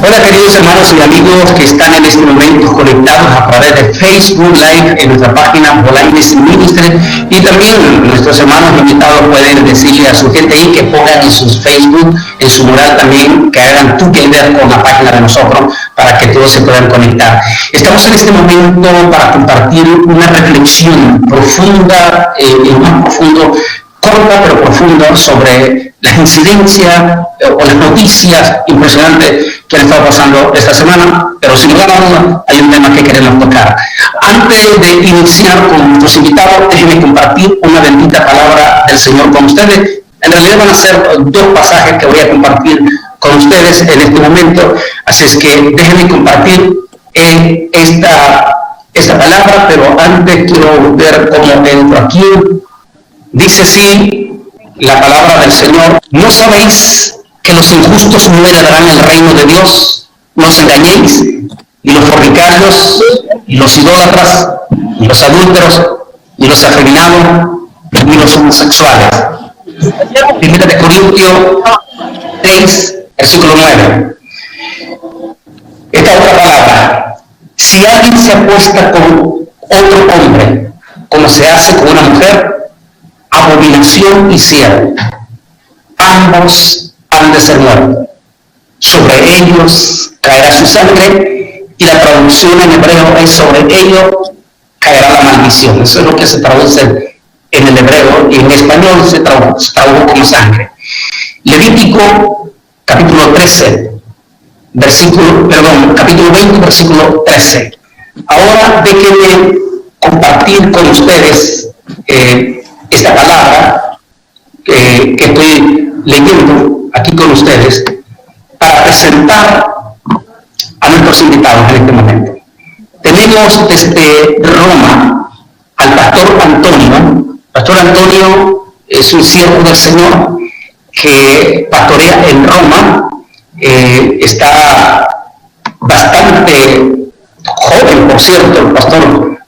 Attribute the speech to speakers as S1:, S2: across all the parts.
S1: Hola queridos hermanos y amigos que están en este momento conectados a través de Facebook Live en nuestra página Bolaños Ministry, y también nuestros hermanos invitados pueden decirle a su gente ahí que pongan en sus Facebook, en su mural también, que hagan together con la página de nosotros para que todos se puedan conectar. Estamos en este momento para compartir una reflexión profunda, más profundo, corta pero profunda, sobre las incidencias o las noticias impresionantes que han estado pasando esta semana, pero sin lugar a dudas hay un tema que queremos tocar. Antes de iniciar con nuestros invitados, déjenme compartir una bendita palabra del Señor con ustedes. En realidad van a ser dos pasajes que voy a compartir con ustedes en este momento, así es que déjenme compartir esta palabra, pero antes quiero ver cómo entro aquí. Dice así la palabra del Señor: ¿no sabéis que los injustos no heredarán el reino de Dios? No os engañéis, ni los fornicarios, ni los idólatras, ni los adúlteros, ni los afeminados, ni los homosexuales. Primera de Corintios 6, versículo 9. Esta otra palabra: si alguien se acuesta con otro hombre, como se hace con una mujer, abominación hicieron. Ambos han de ser muertos. Sobre ellos caerá su sangre, y la traducción en hebreo es: sobre ellos caerá la maldición. Eso es lo que se traduce en el hebreo, y en español se tradujo como sangre. Levítico capítulo 13, capítulo 20, versículo 13. Ahora déjenme compartir con ustedes esta palabra que estoy leyendo aquí con ustedes para presentar a nuestros invitados en este momento. Tenemos desde Roma al pastor Antonio. Pastor Antonio es un siervo del Señor que pastorea en Roma. Está bastante joven, por cierto, el pastor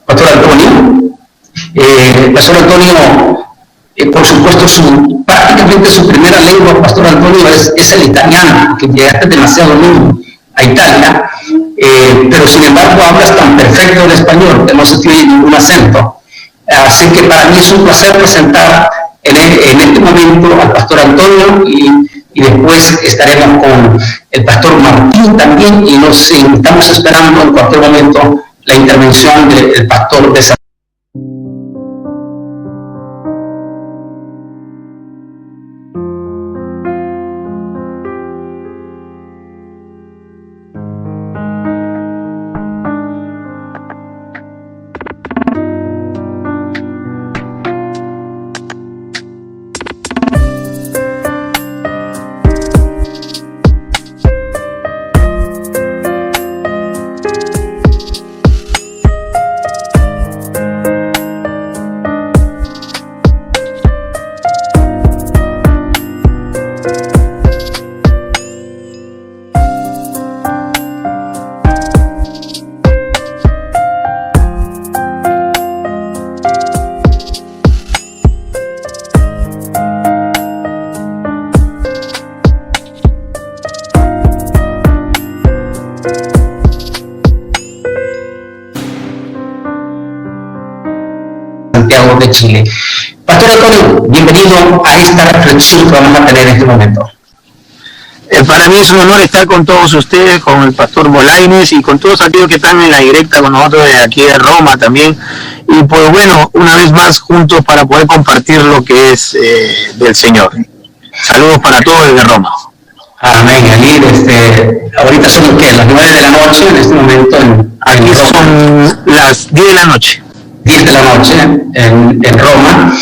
S1: Antonio. Pastor Antonio, por supuesto, prácticamente su primera lengua, Pastor Antonio, es el italiano, que llegaste demasiado niño a Italia, pero sin embargo hablas tan perfecto el español que no se tiene ningún acento. Así que para mí es un placer presentar en este momento al Pastor Antonio, y después estaremos con el Pastor Martín también, y estamos esperando en cualquier momento la intervención del Pastor de San. De Chile. Pastor Antonio, bienvenido a esta reflexión que vamos a tener en este momento.
S2: Para mí es un honor estar con todos ustedes, con el pastor Bolaños y con todos aquellos que están en la directa con nosotros de aquí de Roma también. Y pues bueno, una vez más juntos para poder compartir lo que es del Señor. Saludos para todos desde Roma.
S1: Amén. Ahorita son las 9 de la noche en este momento.
S2: Aquí son las 10 de la noche.
S1: 10 de la noche en Roma.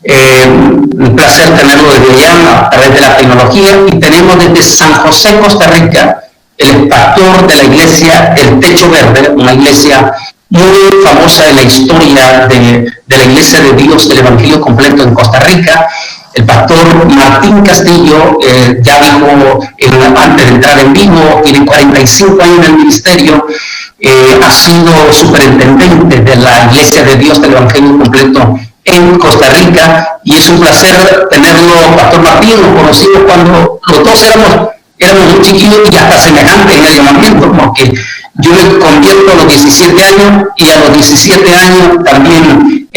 S1: Un placer tenerlo desde allá a través de la tecnología, y tenemos desde San José, Costa Rica, el pastor de la iglesia El Techo Verde, una iglesia muy famosa en la historia de la Iglesia de Dios del Evangelio Completo en Costa Rica. El pastor Martín Castillo, ya dijo antes de entrar en vivo, tiene 45 años en el ministerio. Ha sido superintendente de la Iglesia de Dios del Evangelio Completo en Costa Rica, y es un placer tenerlo. Pastor Martín, lo conocimos cuando los dos éramos éramos muy chiquillos y hasta semejantes en el llamamiento, porque yo me convierto a los 17 años y a los 17 años también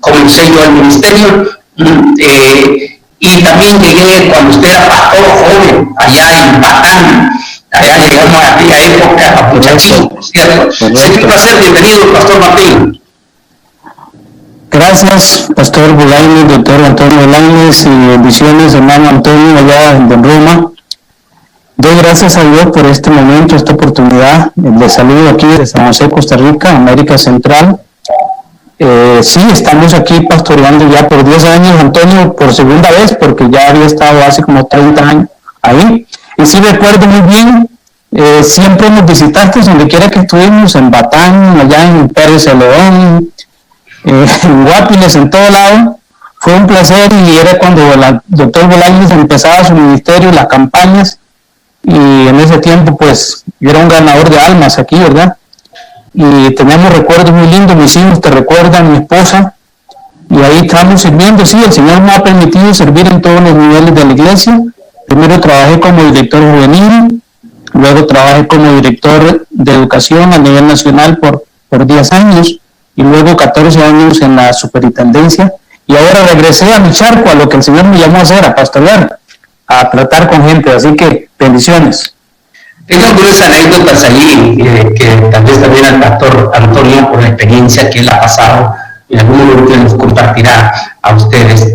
S1: comencé yo al ministerio, y también llegué cuando usted era pastor joven, allá en Batán. Allá llegamos a aquella época, a muchachitos, ¿cierto? Sería un placer, bienvenido, Pastor Martín.
S3: Gracias, Pastor Bolaños, doctor Antonio Bolaños, y bendiciones, hermano Antonio, allá en Roma. Doy gracias a Dios por este momento, esta oportunidad. Les saludo aquí desde San José, Costa Rica, América Central. Sí, estamos aquí pastoreando ya por 10 años, Antonio, por segunda vez, porque ya había estado hace como 30 años ahí. Y sí recuerdo muy bien, siempre nos visitaste donde quiera que estuvimos, en Batán, allá en Pérez Celedón, en Guapiles, en todo lado. Fue un placer, y era cuando el doctor Bolaños empezaba su ministerio, las campañas, y en ese tiempo pues yo era un ganador de almas aquí, ¿verdad? Y tenemos recuerdos muy lindos, mis hijos te recuerdan, mi esposa, y ahí estamos sirviendo. Sí, el Señor me ha permitido servir en todos los niveles de la iglesia. Primero trabajé como director juvenil, luego trabajé como director de educación a nivel nacional por 10 años, y luego 14 años en la superintendencia, y ahora regresé a mi charco, a lo que el Señor me llamó a hacer, a pastorear, a tratar con gente. Así que bendiciones.
S1: Tengo algunas anécdotas allí que tal vez también al pastor Antonio, por la experiencia que él ha pasado, en algún momento nos compartirá a ustedes.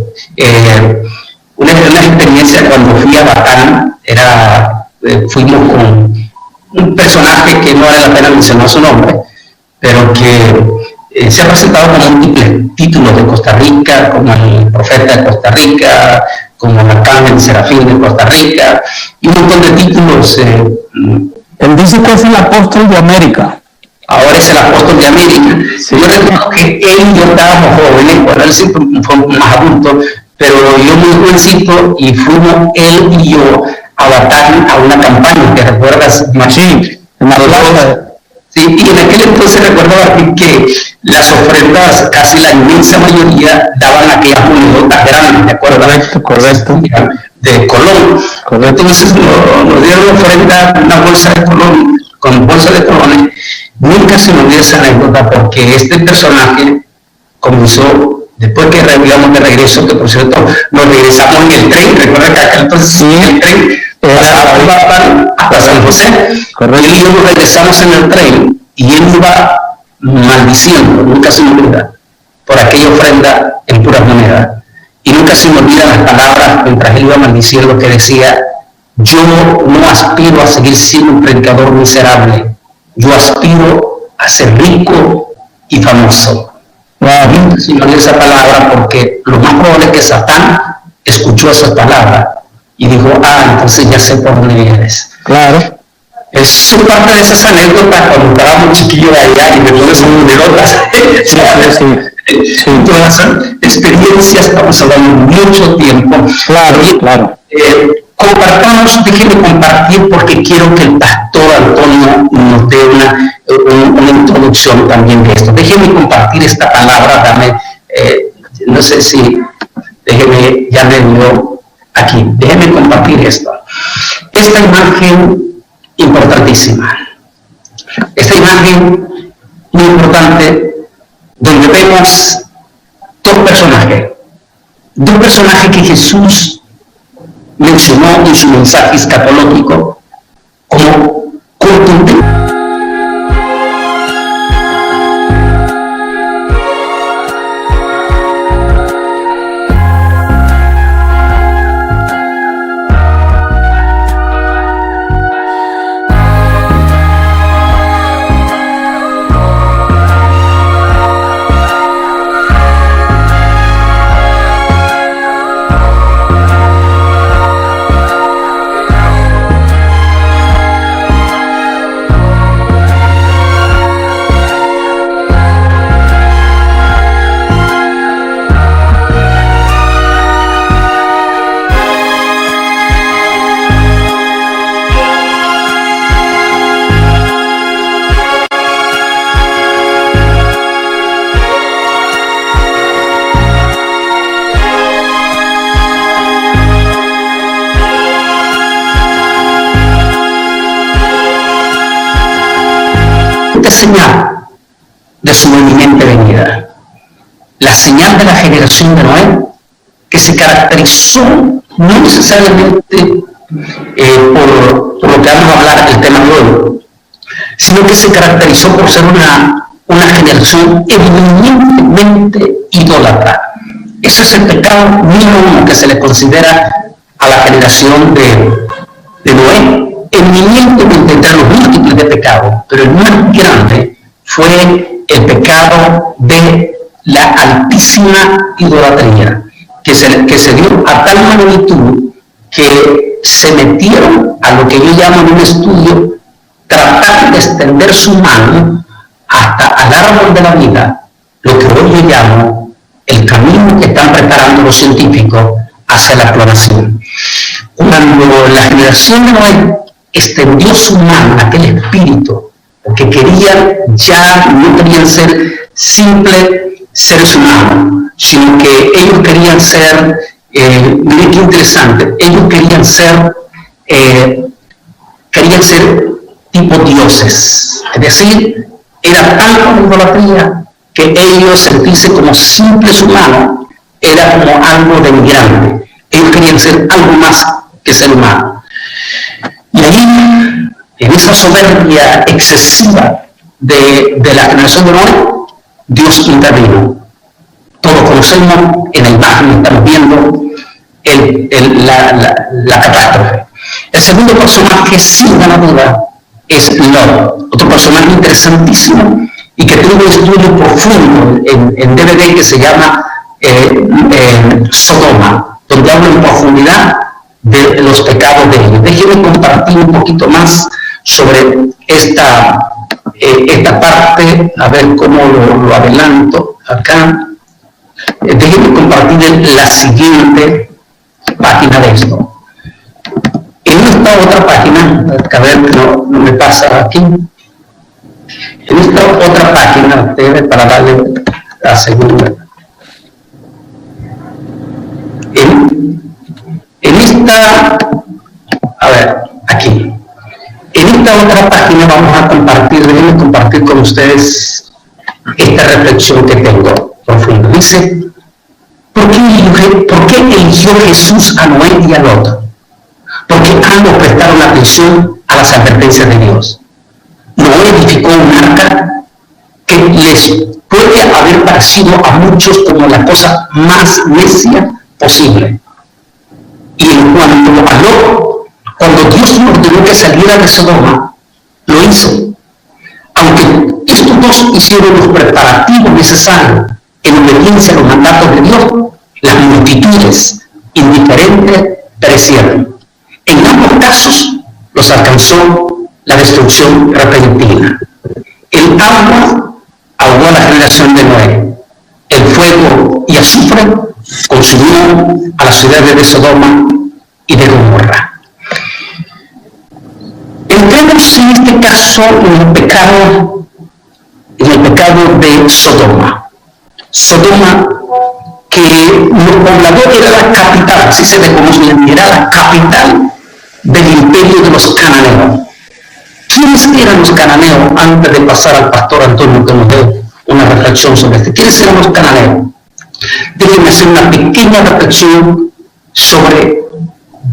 S1: Una experiencia cuando fui a Batán, fuimos con un personaje que no vale la pena mencionar su nombre, pero que se ha presentado con múltiples títulos de Costa Rica, como el profeta de Costa Rica, como el arcángel Serafín de Costa Rica, y un montón de títulos.
S3: Él dice que es el apóstol de América.
S1: Ahora es el apóstol de América. Sí. Yo recuerdo que él y yo estábamos jóvenes, bueno, él siempre fue más adulto, pero yo muy jovencito, y fuimos él y yo a Batán a una campaña, ¿te recuerdas, Machín? En la plaza. Sí, y en aquel entonces recuerdo que las ofrendas, casi la inmensa mayoría, daban aquellas monedotas grandes, ¿de acuerdo?
S3: Correcto.
S1: De Colón. Correcto. Entonces nos dieron ofrenda, una bolsa de Colón, con bolsa de colones. Nunca se me olvidó esa anécdota, porque este personaje comenzó, después que íbamos de regreso, que por cierto nos regresamos en el tren, recuerda que acá entonces sí, el tren hasta San José. Correcto. Y nos regresamos en el tren, y él iba maldiciendo, nunca se me olvida, por aquella ofrenda en puras monedas. Y nunca se me olvidan las palabras mientras él iba maldiciendo, que decía: yo no aspiro a seguir siendo un predicador miserable, yo aspiro a ser rico y famoso. Nunca se me olvida esa palabra, porque lo más probable es que Satán escuchó esas palabras y dijo: entonces ya sé por dónde vienes.
S3: Claro.
S1: Es parte de esas anécdotas cuando estábamos chiquillos allá y me pones en monedotas. Sí. Todas son experiencias, estamos hablando mucho tiempo.
S3: Claro, claro.
S1: Compartamos, déjenme compartir, porque quiero que el pastor Antonio nos dé una introducción también de esto. Déjenme compartir esta palabra, no sé si, déjenme, ya me dio aquí, déjenme compartir esto. Esta imagen importantísima, esta imagen muy importante, donde vemos dos personajes que Jesús mencionó en su mensaje escatológico como contundentes. señal de su inminente venida. La señal de la generación de Noé, que se caracterizó no necesariamente por lo que vamos a hablar del tema de hoy, sino que se caracterizó por ser una generación eminentemente idólatra. Ese es el pecado número uno que se le considera a la generación de Noé, eminentemente entre los múltiples de pecados, pero el más grande fue el pecado de la altísima idolatría, que se dio a tal magnitud que se metieron a lo que yo llamo en un estudio tratar de extender su mano hasta al árbol de la vida, lo que hoy yo llamo el camino que están preparando los científicos hacia la clonación. Cuando la generación de Noé extendió su mano a aquel espíritu, porque no querían ser simples seres humanos, sino que ellos querían ser, miren qué interesante, ellos querían ser tipo dioses, es decir, era tanta la idolatría que ellos sentirse como simples humanos era como algo denigrante. Ellos querían ser algo más que ser humano. Y ahí, en esa soberbia excesiva de la generación de Noé, Dios intervino. Todos conocemos en la imagen, estamos viendo la catástrofe. El segundo personaje, sin la duda, es Lot, otro personaje interesantísimo y que tuvo un estudio profundo en DVD que se llama Sodoma, donde habla en profundidad de los pecados de ellos. Déjenme compartir un poquito más sobre esta parte, a ver cómo lo adelanto acá. Déjenme compartir la siguiente página de esto. En esta otra página, a ver, no me pasa aquí. En esta otra página, para darle la segunda. En esta, a ver, aquí. En esta otra página vamos a déjenme compartir con ustedes esta reflexión que tengo profunda. Dice, ¿por qué eligió Jesús a Noé y a Lot? Porque ambos prestaron atención a las advertencias de Dios. Noé edificó un arca que les puede haber parecido a muchos como la cosa más necia posible. Y en cuanto a Lot, cuando Dios le ordenó que saliera de Sodoma, lo hizo. Aunque estos dos hicieron los preparativos necesarios en obediencia a los mandatos de Dios, las multitudes indiferentes perecieron. En ambos casos los alcanzó la destrucción repentina. El agua ahogó a la generación de Noé. El fuego y azufre consumió a las ciudades de Sodoma y de Gomorra. Entremos en este caso en el pecado de Sodoma. Sodoma, que los pobladores era la capital, así se le conoce, era la capital del imperio de los cananeos. ¿Quiénes eran los cananeos? Antes de pasar al pastor Antonio que nos dé una reflexión sobre esto. ¿Quiénes eran los cananeos? Déjenme hacer una pequeña reflexión sobre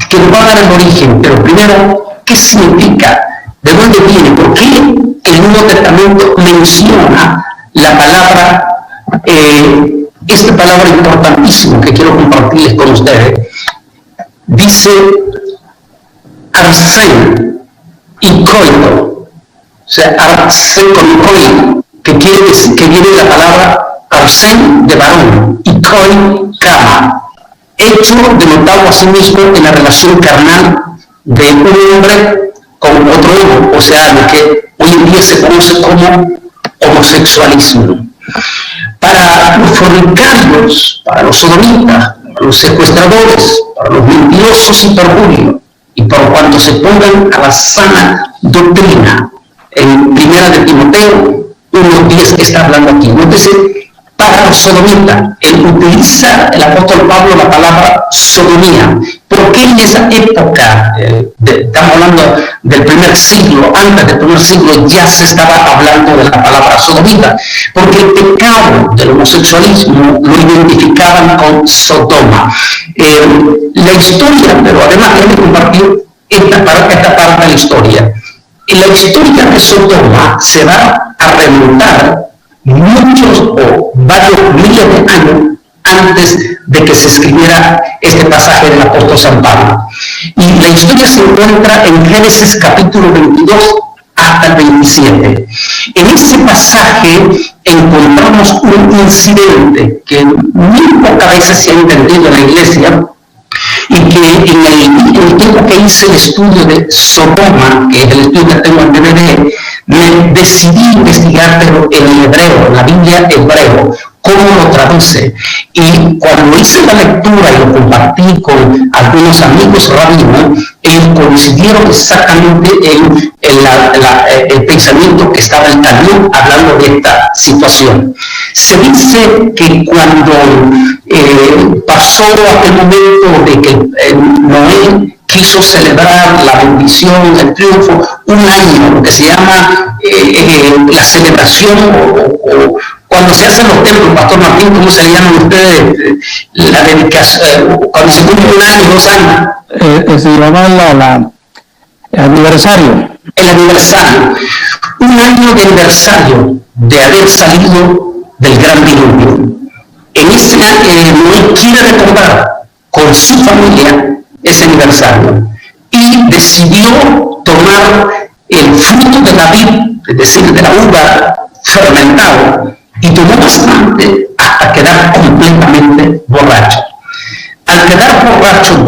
S1: que nos va a dar el origen, pero primero, ¿qué significa? ¿De dónde viene? ¿Por qué el Nuevo Testamento menciona la palabra, esta palabra importantísima que quiero compartirles con ustedes? Dice arsén y coito, o sea, arsén con coito, que viene de la palabra arsén de varón y coi cama, hecho denotado a sí mismo en la relación carnal de un hombre con otro hombre, o sea, lo que hoy en día se conoce como homosexualismo. Para los fornicarios, para los sodomitas, para los secuestradores, para los mentirosos y perjurios, y por cuanto se pongan a la sana doctrina. En primera de Timoteo 1:10 está hablando aquí. Nótese, para los sodomitas, él utiliza el apóstol Pablo la palabra sodomía, ¿Por qué en esa época, estamos hablando del primer siglo, antes del primer siglo, ya se estaba hablando de la palabra sodomita? Porque el pecado del homosexualismo lo identificaban con Sodoma. La historia, pero además déjame compartir esta parte de la historia. La historia de Sodoma se va a remontar muchos o varios miles de años antes de que se escribiera este pasaje del apóstol San Pablo. Y la historia se encuentra en Génesis capítulo 22 hasta el 27. En ese pasaje encontramos un incidente que muy pocas veces se ha entendido en la iglesia, y que en el tiempo que hice el estudio de Sodoma, que es el estudio que tengo en DVD, me decidí investigar, pero en el hebreo, en la Biblia hebreo, cómo lo traduce. Y cuando hice la lectura y lo compartí con algunos amigos rabinos, ellos coincidieron exactamente en el pensamiento que estaba en Talmud hablando de esta situación. Se dice que cuando pasó aquel momento de que Noé quiso celebrar la bendición, el triunfo, un año, lo que se llama la celebración o cuando se hacen los templos, Pastor Martín, ¿cómo se le llaman ustedes? La dedicación, cuando se cumple un año, 2 años.
S3: Se llama el aniversario.
S1: El aniversario. Un año de aniversario de haber salido del gran diluvio. En ese año, Noé quiere recordar con su familia ese aniversario y decidió tomar el fruto de la vid, es decir, de la uva fermentado, y tomó bastante hasta quedar completamente borracho. Al quedar borracho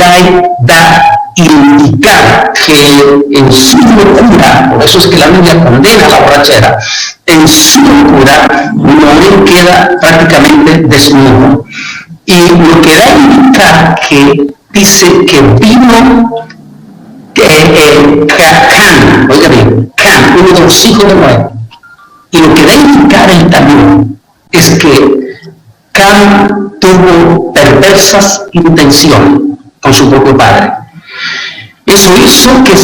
S1: da indicar que en su locura, por eso es que la Biblia condena la borrachera, en su locura Noé queda prácticamente desnudo. Y lo que da a indicar que dice que vino Cam, oiga bien, Cam, uno de los hijos de Noé. Y lo que da a indicar el también es que Cam tuvo perversas intenciones con su propio padre. Eso hizo que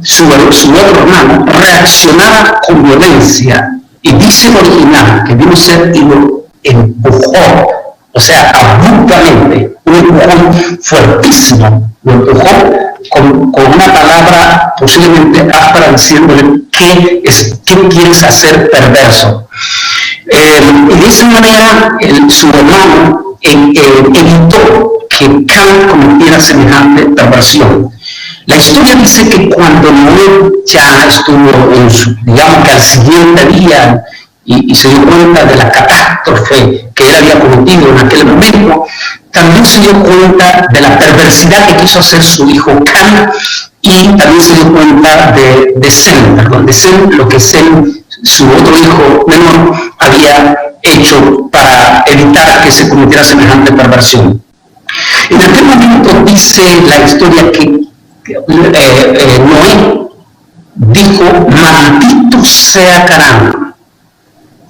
S1: su otro hermano reaccionara con violencia, y dice el original que vino Seth y lo empujó, o sea, abruptamente, un empujón fuertísimo, lo empujó con una palabra posiblemente áspera, diciéndole ¿qué quieres hacer, perverso? Y de esa manera su hermano evitó que Cam cometiera semejante perversión. La historia dice que cuando Noé ya estuvo digamos que al siguiente día y se dio cuenta de la catástrofe que él había cometido en aquel momento, también se dio cuenta de la perversidad que quiso hacer su hijo Cam, y también se dio cuenta de Sem, lo que Sem, su otro hijo menor, había hecho para evitar que se cometiera semejante perversión. En aquel momento dice la historia que Noé dijo: maldito sea Canaán,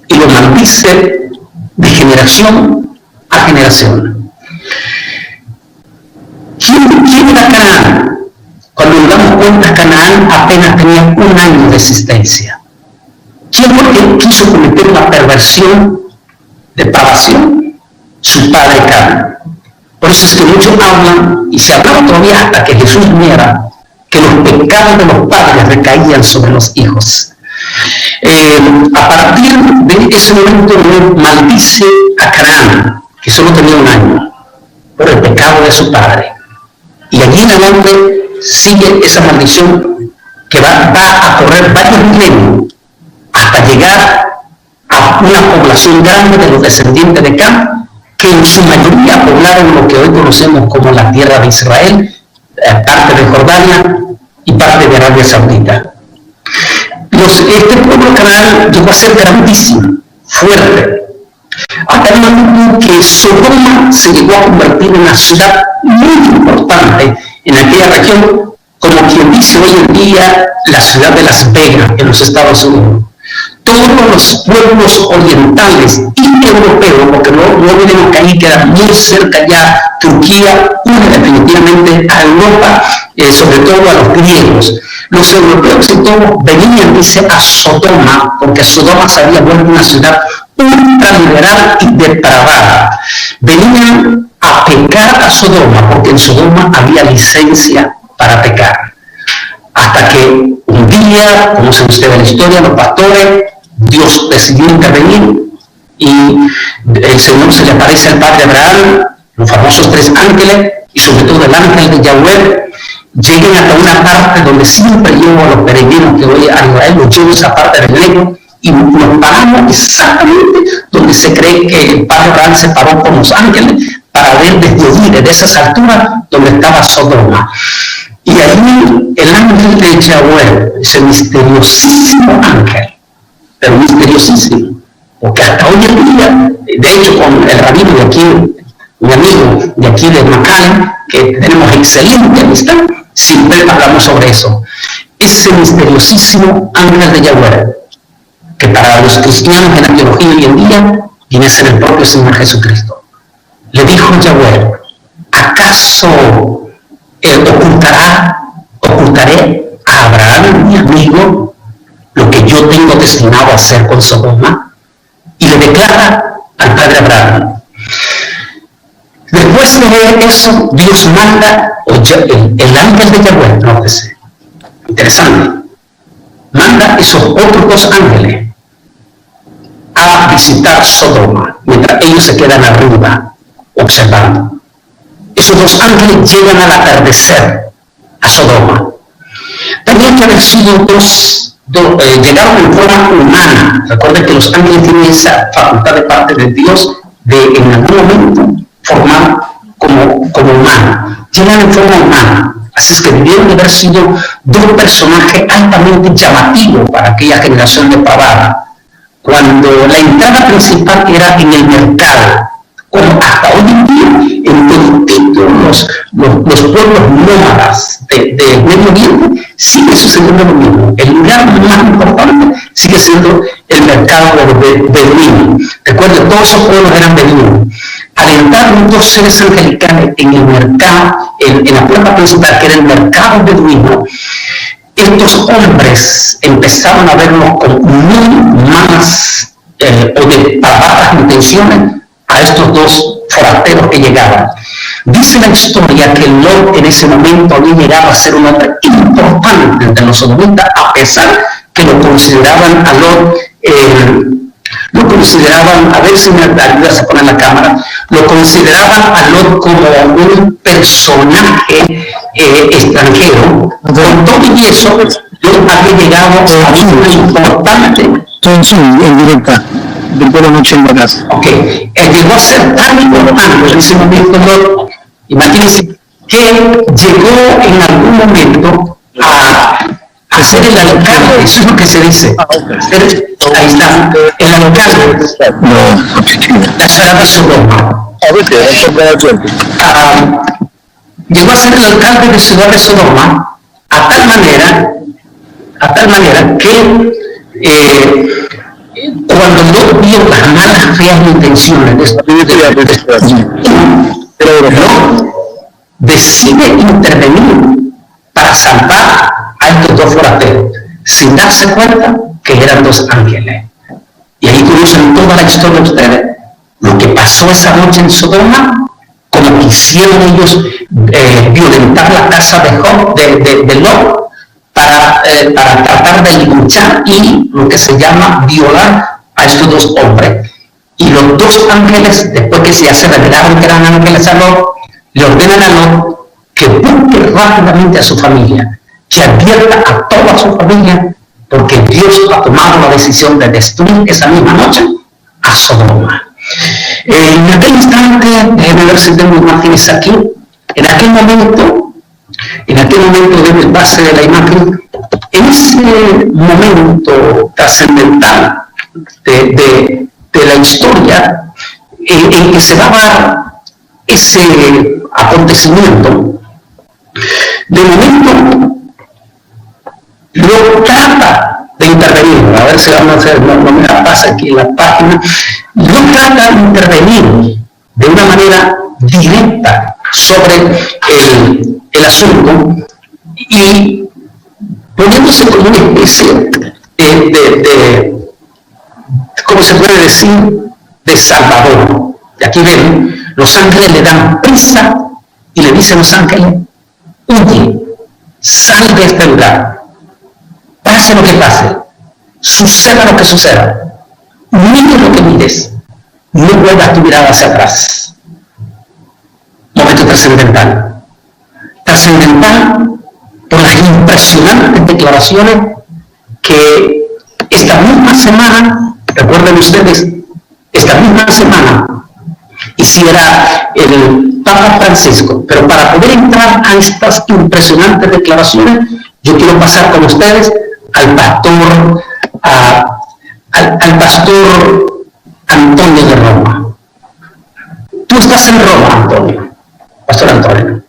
S1: y lo maldice de generación a generación. ¿Quién era Canaán? Cuando nos damos cuenta, Canaán apenas tenía 1 año de existencia. ¿Quién fue que quiso cometer la perversión de depravación? Su padre Canaán. Por eso es que muchos hablan, y se hablaba todavía hasta que Jesús viniera, que los pecados de los padres recaían sobre los hijos. A partir de ese momento, Dios maldice a Canaán, que solo tenía 1 año, por el pecado de su padre. Y allí en adelante sigue esa maldición que va a correr varios milenios hasta llegar a una población grande de los descendientes de Cam, que en su mayoría poblaron lo que hoy conocemos como la tierra de Israel, parte de Jordania y parte de Arabia Saudita. Este pueblo canal llegó a ser grandísimo, fuerte, hasta el momento que Sodoma se llegó a convertir en una ciudad muy importante en aquella región, como quien dice hoy en día la ciudad de Las Vegas en los Estados Unidos. todos los pueblos orientales y europeos, porque no olvidemos que ahí queda muy cerca ya Turquía, une definitivamente a Europa, sobre todo a los griegos. Los europeos y todos venían, dice, a Sodoma, porque Sodoma se había vuelto una ciudad ultraliberal y depravada. Venían a pecar a Sodoma, porque en Sodoma había licencia para pecar. Hasta que un día, conocen ustedes la historia, los pastores, Dios decidió intervenir y el Señor se le aparece al padre Abraham, los famosos 3 ángeles, y sobre todo el ángel de Yahweh, lleguen hasta una parte donde siempre llevo a los peregrinos que voy a Israel, los llevo a esa parte del legno, y nos paramos exactamente donde se cree que el padre Abraham se paró con los ángeles para ver desde allí, desde esas alturas, donde estaba Sodoma. Y allí el ángel de Yahweh, ese misteriosísimo ángel, pero misteriosísimo, porque hasta hoy en día, de hecho con el rabino de aquí, mi amigo de aquí de McAllen, que tenemos excelente amistad, siempre hablamos sobre eso. Ese misteriosísimo ángel de Yahweh, que para los cristianos en la teología hoy en día viene a ser el propio Señor Jesucristo, le dijo a Yahweh: ¿acaso ocultaré a Abraham, mi amigo, lo que yo tengo destinado a hacer con Sodoma? Y le declara al padre Abraham. Después de eso, Dios manda, el ángel de Yahweh, nótese, interesante, manda esos otros 2 ángeles a visitar Sodoma, mientras ellos se quedan arriba observando. Esos 2 ángeles llegan al atardecer a Sodoma. Tenían que haber sido llegaron en forma humana. Recuerden que los ángeles tienen esa facultad de parte de Dios de en algún momento formar como humano. Llegan en forma humana. Así es que debieron de haber sido 2 personajes altamente llamativos para aquella generación depravada. Cuando la entrada principal era en el mercado, como hasta hoy en día, en todos los pueblos nómadas de Medio Oriente, sigue sucediendo lo mismo. El lugar más importante sigue siendo el mercado de los beduinos. Recuerden, todos esos pueblos eran beduinos. Al entrar los 2 seres angelicales en el mercado, en la puerta principal, que era el mercado beduino, estos hombres empezaron a verlos con muy malas o de bajas intenciones a estos 2 forasteros que llegaban. Dice la historia que Lot en ese momento había llegado a ser un hombre importante entre los sodomitas, a pesar que lo consideraban a Lot, a ver si me ayudas a poner la cámara, lo consideraban a Lot como un personaje extranjero. Con todo y eso, Lot había llegado a un importante.
S2: En directa. Después de noche en la casa.
S1: Ok, llegó a ser tan importante en ese momento, Lot, imagínense, que llegó en algún momento a ser el alcalde, eso es lo que se dice. Ahí está, el alcalde, la ciudad de Sodoma. Llegó a ser el alcalde de ciudad de Sodoma a tal manera que cuando Lot vio las malas feas intenciones de esto, Lot decide intervenir para salvar a estos 2 forasteros, sin darse cuenta que eran 2 ángeles. Y ahí conocen toda la historia de ustedes, lo que pasó esa noche en Sodoma, como quisieron ellos violentar la casa de Lot, para tratar de luchar y lo que se llama violar a estos 2 hombres. Y los 2 ángeles, después que ya se revelaron que eran ángeles a Lot, le ordenan a Lot que busque rápidamente a su familia, que advierta a toda su familia, porque Dios ha tomado la decisión de destruir esa misma noche a Sodoma. En aquel instante, déjenme ver si tengo imágenes aquí, en aquel momento de base de la imagen, en ese momento trascendental de la historia en que se daba ese acontecimiento, de momento lo trata de intervenir, a ver si vamos a hacer, no me la pasa aquí la página, no trata de intervenir de una manera directa sobre el asunto y poniéndose como una especie ¿cómo se puede decir?, de Salvador. Y aquí ven, los ángeles le dan prisa y le dicen a los ángeles: huye, sal de este lugar, pase lo que pase, suceda lo que suceda, mires lo que mires, no vuelvas tu mirada hacia atrás. Momento trascendental. Trascendental por las impresionantes declaraciones que esta misma semana, recuerden ustedes, esta misma semana hiciera el Papa Francisco. Pero para poder entrar a estas impresionantes declaraciones, yo quiero pasar con ustedes al pastor Antonio de Roma. Tú estás en Roma, Antonio, pastor Antonio.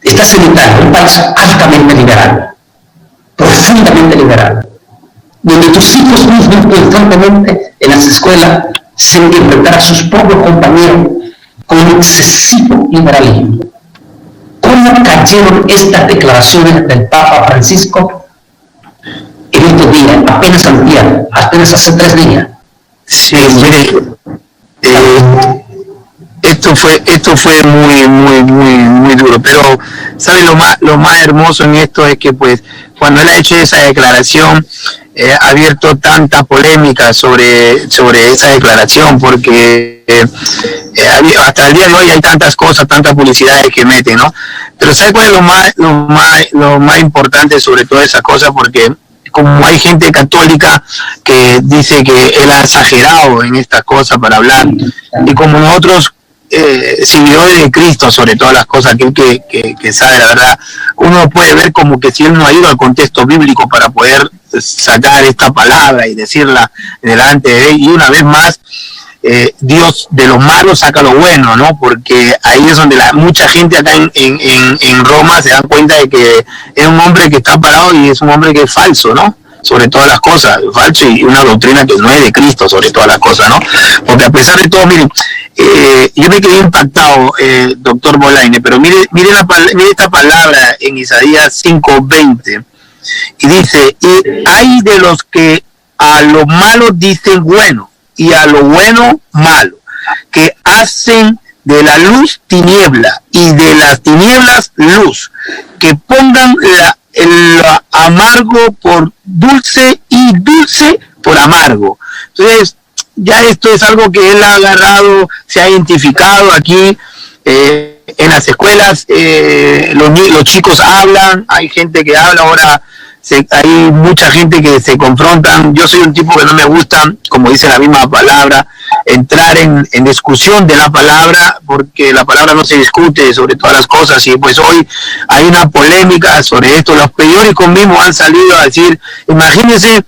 S1: Estás en Italia, un país altamente liberal, profundamente liberal, donde tus hijos mismos constantemente en las escuelas se enfrentan a sus propios compañeros con un excesivo liberalismo. ¿Cómo cayeron estas declaraciones del Papa Francisco en estos días, apenas hace 3 días?
S2: Sí, mire, esto fue muy duro, pero ¿sabe lo más hermoso en esto? Es que pues cuando él ha hecho esa declaración ha abierto tanta polémica sobre esa declaración, porque hasta el día de hoy hay tantas cosas, tantas publicidades que meten, ¿no? Pero ¿sabe cuál es lo más importante sobre todas esas cosas? Porque como hay gente católica que dice que él ha exagerado en estas cosas para hablar, y como nosotros seguidores de Cristo, sobre todas las cosas, que sabe la verdad, uno puede ver como que si él no ha ido al contexto bíblico para poder sacar esta palabra y decirla delante de él, y una vez más Dios de lo malo saca lo bueno, ¿no? Porque ahí es donde mucha gente acá en Roma se dan cuenta de que es un hombre que está parado y es un hombre que es falso, ¿no? Sobre todas las cosas, falso, y una doctrina que no es de Cristo sobre todas las cosas, ¿no? Porque a pesar de todo, miren, yo me quedé impactado, doctor Bolaine, pero mire esta palabra en Isaías 5:20, y dice: y hay de los que a lo malo dicen bueno, y a lo bueno malo, que hacen de la luz tiniebla, y de las tinieblas luz, que pongan el amargo por dulce y dulce por amargo. Entonces, ya esto es algo que él ha agarrado, se ha identificado aquí en las escuelas. Los chicos hablan, hay gente que habla ahora, hay mucha gente que se confrontan. Yo soy un tipo que no me gusta, como dice la misma palabra, entrar en discusión de la palabra, porque la palabra no se discute sobre todas las cosas, y pues hoy hay una polémica sobre esto. Los periódicos mismos han salido a decir, imagínense,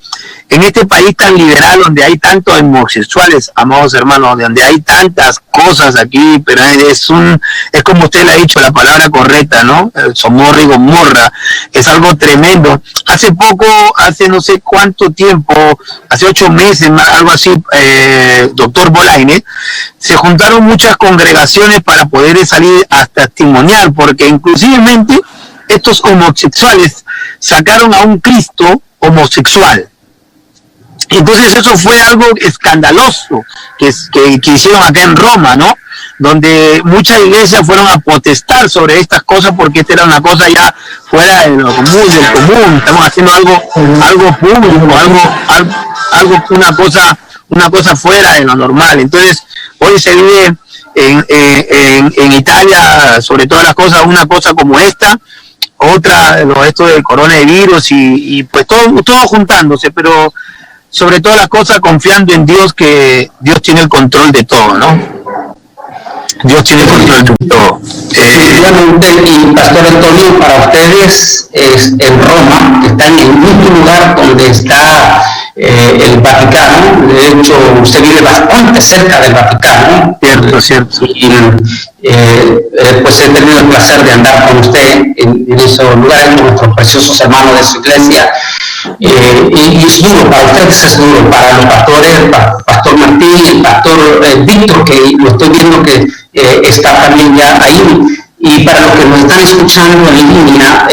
S2: en este país tan liberal, donde hay tantos homosexuales, amados hermanos, donde hay tantas cosas aquí, pero es como usted le ha dicho, la palabra correcta, ¿no? Somorra y Gomorra, es algo tremendo. Hace poco, hace no sé cuánto tiempo, hace 8 meses, algo así, doctor Bolaine, se juntaron muchas congregaciones para poder salir a testimoniar, porque inclusivemente estos homosexuales sacaron a un Cristo homosexual. Entonces eso fue algo escandaloso que hicieron acá en Roma, ¿no? Donde muchas iglesias fueron a protestar sobre estas cosas, porque esta era una cosa ya fuera de lo común, del común. Estamos haciendo algo público, una cosa fuera de lo normal. Entonces hoy se vive en Italia, sobre todas las cosas, una cosa como esta, otra, esto del coronavirus y pues todo juntándose, pero sobre todas las cosas confiando en Dios, que Dios tiene el control de todo, ¿no? Dios tiene el control de todo.
S1: Y Pastor Antonio, para ustedes es en Roma, que está en el mismo lugar donde está el Vaticano. De hecho, usted vive bastante cerca del Vaticano.
S2: Cierto.
S1: Y pues he tenido el placer de andar con usted en esos lugares, con nuestros preciosos hermanos de su iglesia. Y es duro, para ustedes es duro, para los pastores, el pastor Martín, el pastor Víctor, que lo estoy viendo que está también ya ahí. Y para los que nos están escuchando en línea,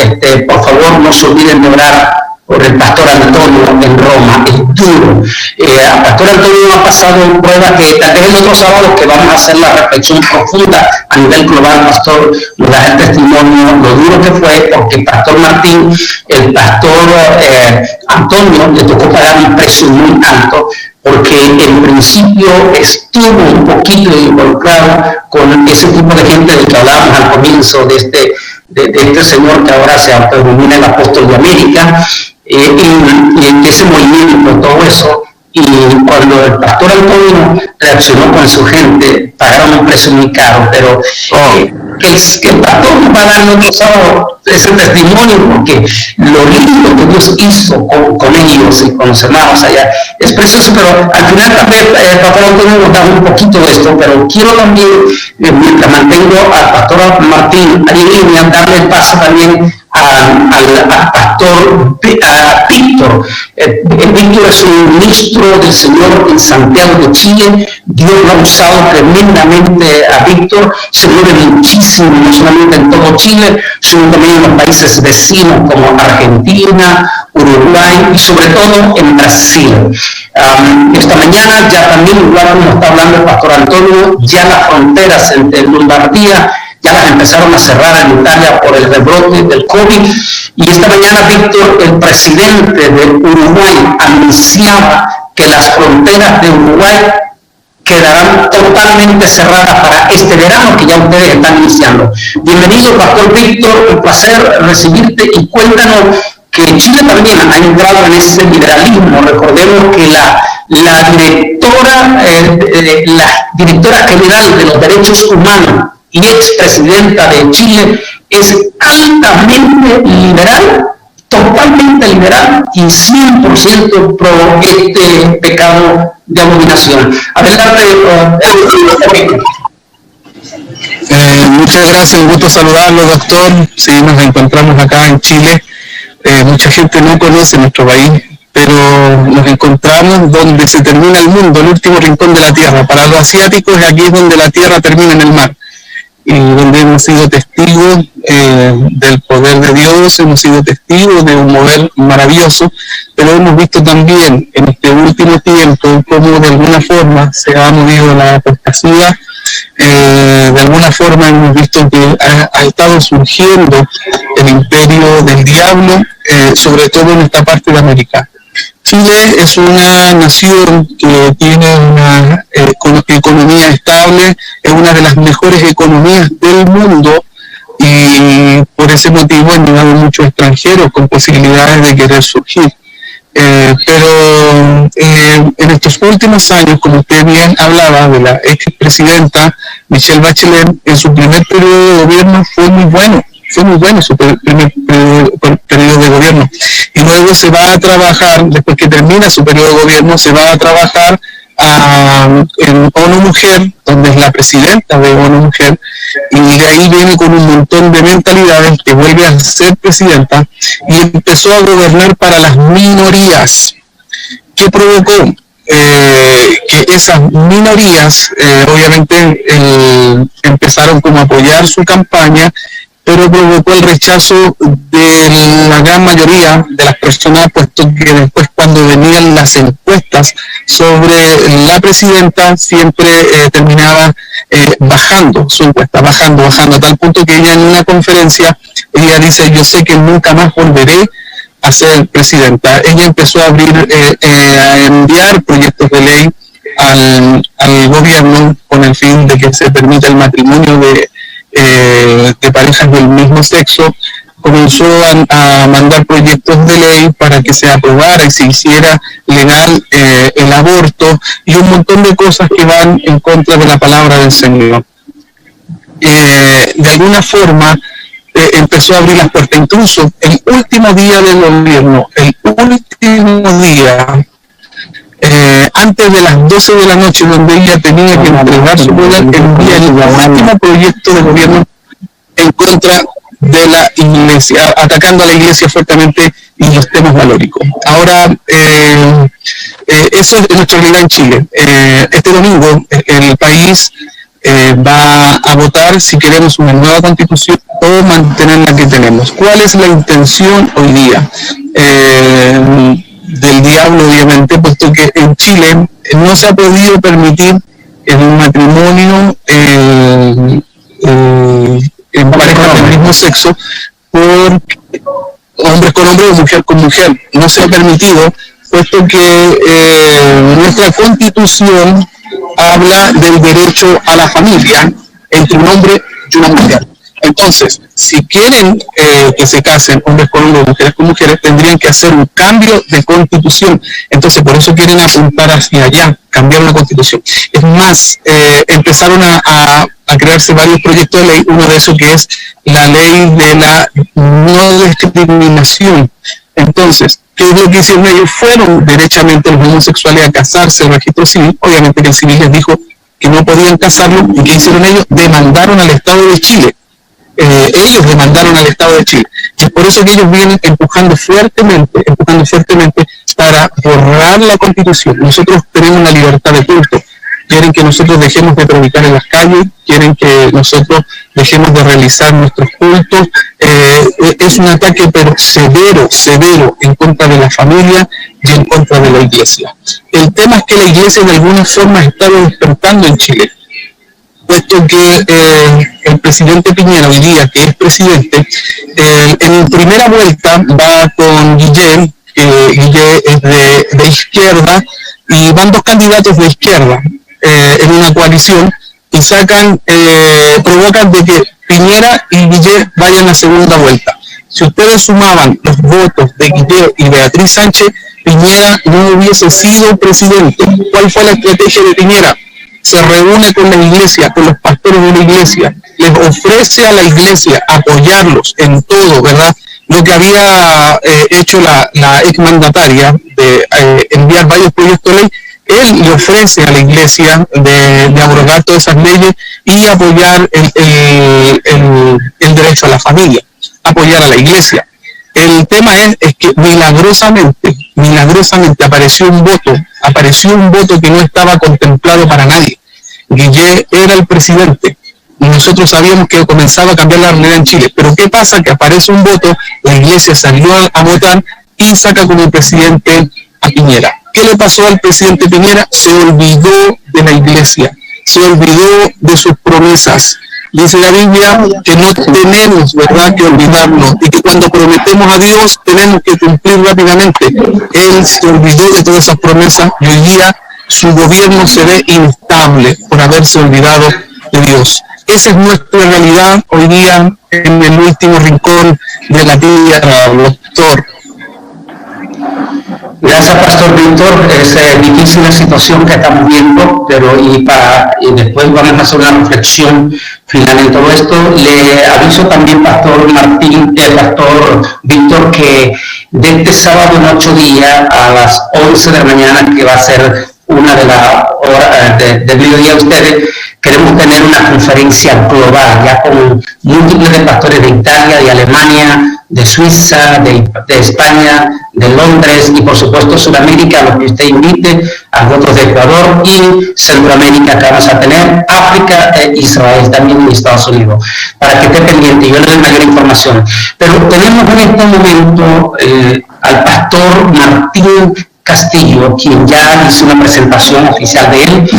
S1: por favor no se olviden de orar por el pastor Antonio en Roma. Es duro. El pastor Antonio ha pasado pruebas que tal vez el otro sábado que vamos a hacer la reflexión profunda a nivel global, pastor, nos da el testimonio, lo duro que fue, porque el pastor Martín, el pastor Antonio, le tocó pagar un precio muy alto, porque en principio estuvo un poquito involucrado con ese tipo de gente del que hablábamos al comienzo de este señor que ahora se autodenomina el apóstol de América, y ese movimiento, todo eso. Y cuando el pastor Antonio reaccionó con su gente, pagaron un precio muy caro, pero que el pastor nos va a dar otro sábado ese testimonio, porque lo lindo que Dios hizo con ellos y con los hermanos allá es precioso. Pero al final también el pastor Antonio nos da un poquito de esto, pero quiero también, mientras mantengo al pastor Martín ahí en línea, darle el paso también al pastor Víctor. Víctor es un ministro del Señor en Santiago de Chile. Dios lo ha usado tremendamente a Víctor, se mueve muchísimo, no solamente en todo Chile, sino también en los países vecinos como Argentina, Uruguay y sobre todo en Brasil. Esta mañana ya también, igual como está hablando el pastor Antonio, ya las fronteras entre Lombardía ya las empezaron a cerrar en Italia por el rebrote del COVID. Y esta mañana, Víctor, el presidente de Uruguay, anunciaba que las fronteras de Uruguay quedarán totalmente cerradas para este verano que ya ustedes están iniciando. Bienvenido, pastor Víctor, un placer recibirte, y cuéntanos que Chile también ha entrado en ese liberalismo. Recordemos que la directora general de los derechos humanos y expresidenta de Chile es altamente liberal, totalmente liberal y 100% pro este pecado de abominación. Adelante.
S4: Muchas gracias, un gusto saludarlo, doctor. Sí, nos encontramos acá en Chile. Mucha gente no conoce nuestro país, pero nos encontramos donde se termina el mundo, el último rincón de la tierra. Para los asiáticos, aquí es donde la tierra termina en el mar, y donde hemos sido testigos del poder de Dios, hemos sido testigos de un mover maravilloso, pero hemos visto también en este último tiempo cómo de alguna forma se ha movido la apostasía. De alguna forma hemos visto que ha estado surgiendo el imperio del diablo, sobre todo en esta parte de América. Chile es una nación que tiene una economía estable, es una de las mejores economías del mundo, y por ese motivo han llegado muchos extranjeros con posibilidades de querer surgir. Pero en estos últimos años, como usted bien hablaba de la expresidenta Michelle Bachelet, en su primer periodo de gobierno fue muy bueno su primer periodo de gobierno, y luego se va a trabajar, después que termina su periodo de gobierno, se va a trabajar en ONU Mujer, donde es la presidenta de ONU Mujer, y de ahí viene con un montón de mentalidades que vuelve a ser presidenta, y empezó a gobernar para las minorías. ¿Qué provocó? Que esas minorías obviamente empezaron como a apoyar su campaña, pero provocó el rechazo de la gran mayoría de las personas, puesto que después, cuando venían las encuestas sobre la presidenta, siempre terminaba bajando su encuesta, bajando, a tal punto que ella en una conferencia, ella dice: yo sé que nunca más volveré a ser presidenta. Ella empezó a enviar proyectos de ley al gobierno con el fin de que se permita el matrimonio de parejas del mismo sexo. Comenzó a mandar proyectos de ley para que se aprobara y se hiciera legal el aborto, y un montón de cosas que van en contra de la palabra del Señor. De alguna forma empezó a abrir las puertas. Incluso el último día del gobierno, el último día, antes de las 12 de la noche, donde ella tenía que entregar su poder, envía el último proyecto de gobierno en contra de la iglesia, atacando a la iglesia fuertemente y los temas valóricos. Ahora, eso es nuestra realidad en Chile. Este domingo el país va a votar si queremos una nueva constitución o mantener la que tenemos. ¿Cuál es la intención hoy día? Del diablo, obviamente, puesto que en Chile no se ha podido permitir el matrimonio en parejas del mismo sexo por hombres con hombres o mujer con mujer. No se ha permitido, puesto que nuestra constitución habla del derecho a la familia entre un hombre y una mujer. Entonces, si quieren que se casen hombres con hombres, mujeres con mujeres, tendrían que hacer un cambio de constitución. Entonces, por eso quieren apuntar hacia allá, cambiar la constitución. Es más, empezaron a crearse varios proyectos de ley, uno de esos que es la ley de la no discriminación. Entonces, ¿qué es lo que hicieron ellos? Fueron derechamente los homosexuales a casarse en el registro civil. Obviamente que el civil les dijo que no podían casarlo. ¿Y qué hicieron ellos? Demandaron al Estado de Chile. Ellos demandaron al Estado de Chile. Y es por eso que ellos vienen empujando fuertemente para borrar la Constitución. Nosotros tenemos una libertad de culto. Quieren que nosotros dejemos de predicar en las calles, quieren que nosotros dejemos de realizar nuestros cultos. Es un ataque pero severo en contra de la familia y en contra de la iglesia. El tema es que la iglesia de alguna forma ha estado despertando en Chile, puesto que el presidente Piñera hoy día, que es presidente, en primera vuelta va con Guillén, Guillén es de izquierda, y van dos candidatos de izquierda en una coalición, y provocan de que Piñera y Guillén vayan a segunda vuelta. Si ustedes sumaban los votos de Guillén y Beatriz Sánchez, Piñera no hubiese sido presidente. ¿Cuál fue la estrategia de Piñera? Se reúne con la iglesia, con los pastores de la iglesia, les ofrece a la iglesia apoyarlos en todo, ¿verdad? Lo que había hecho la exmandataria de enviar varios proyectos de ley, él le ofrece a la iglesia de abrogar todas esas leyes y apoyar el derecho a la familia, apoyar a la iglesia. El tema es que milagrosamente apareció un voto que no estaba contemplado para nadie. Guillén era el presidente. Nosotros sabíamos que comenzaba a cambiar la realidad en Chile. Pero ¿qué pasa? Que aparece un voto, la iglesia salió a votar y saca como presidente a Piñera. ¿Qué le pasó al presidente Piñera? Se olvidó de la iglesia, se olvidó de sus promesas. Dice la Biblia que no tenemos, ¿verdad?, que olvidarnos, y que cuando prometemos a Dios tenemos que cumplir rápidamente. Él se olvidó de todas esas promesas y hoy día su gobierno se ve inestable por haberse olvidado de Dios. Esa es nuestra realidad hoy día en el último rincón de la tierra, doctor.
S1: Gracias, Pastor Víctor. Es difícil la situación que estamos viendo, pero y después vamos a hacer una reflexión final en todo esto. Le aviso también, Pastor Víctor, que de este sábado en 8 días a las 11 de la mañana, que va a ser una de las horas del mediodía, ustedes queremos tener una conferencia global, ya con múltiples de pastores de Italia, de Alemania, de Suiza, de España, de Londres y por supuesto Sudamérica, a los que usted invite, a otros de Ecuador y Centroamérica que vamos a tener, África e Israel también en Estados Unidos, para que esté pendiente. Yo le doy mayor información. Pero tenemos en este momento al pastor Martín Castillo, quien ya hizo una presentación oficial de él.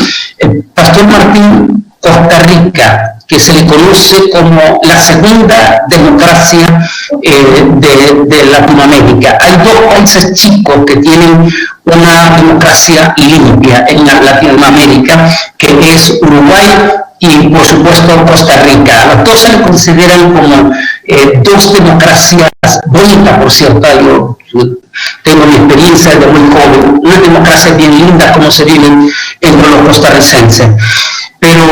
S1: Pastor Martín, Costa Rica, que se le conoce como la segunda democracia de Latinoamérica. Hay dos países chicos que tienen una democracia limpia en Latinoamérica, que es Uruguay y, por supuesto, Costa Rica. A los dos se le consideran como dos democracias bonitas, por cierto. Yo tengo mi experiencia desde muy joven, una democracia bien linda como se vive entre los costarricenses. Pero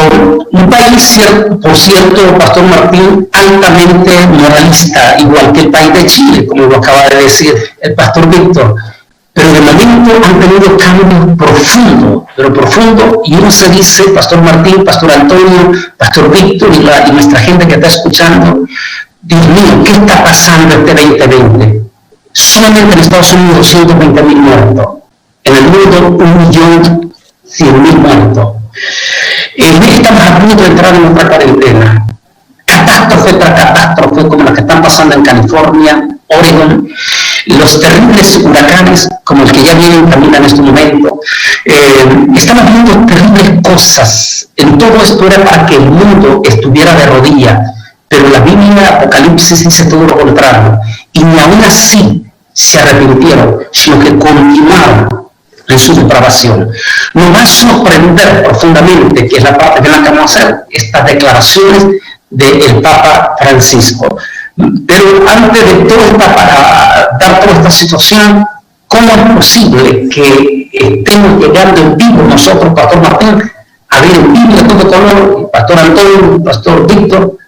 S1: un país, por cierto, Pastor Martín, altamente moralista, igual que el país de Chile, como lo acaba de decir el Pastor Víctor. pero de momento han tenido cambios profundos, pero profundos, y uno se dice, Pastor Martín, Pastor Antonio, Pastor Víctor y nuestra gente que está escuchando, Dios mío, ¿qué está pasando este 2020? Solamente en Estados Unidos 220,000 muertos, en el mundo 1.100.000 muertos. Estamos a punto de entrar en otra cuarentena. Catástrofe tras catástrofe, como las que están pasando en California, Oregon, los terribles huracanes, como el que ya viene en camino en este momento. Estamos viendo terribles cosas. En todo esto era para que el mundo estuviera de rodillas, pero la Biblia, Apocalipsis, dice todo lo contrario. Y ni aún así se arrepintieron, sino que continuaron en su depravación. Nos va a sorprender profundamente, que es la parte que vamos a hacer, estas declaraciones del Papa Francisco. Pero antes de todo para dar toda esta situación, ¿cómo es posible que estemos llegando en vivo nosotros, Pastor Martín, a ver en vivo de todo color, Pastor Antonio, Pastor Víctor,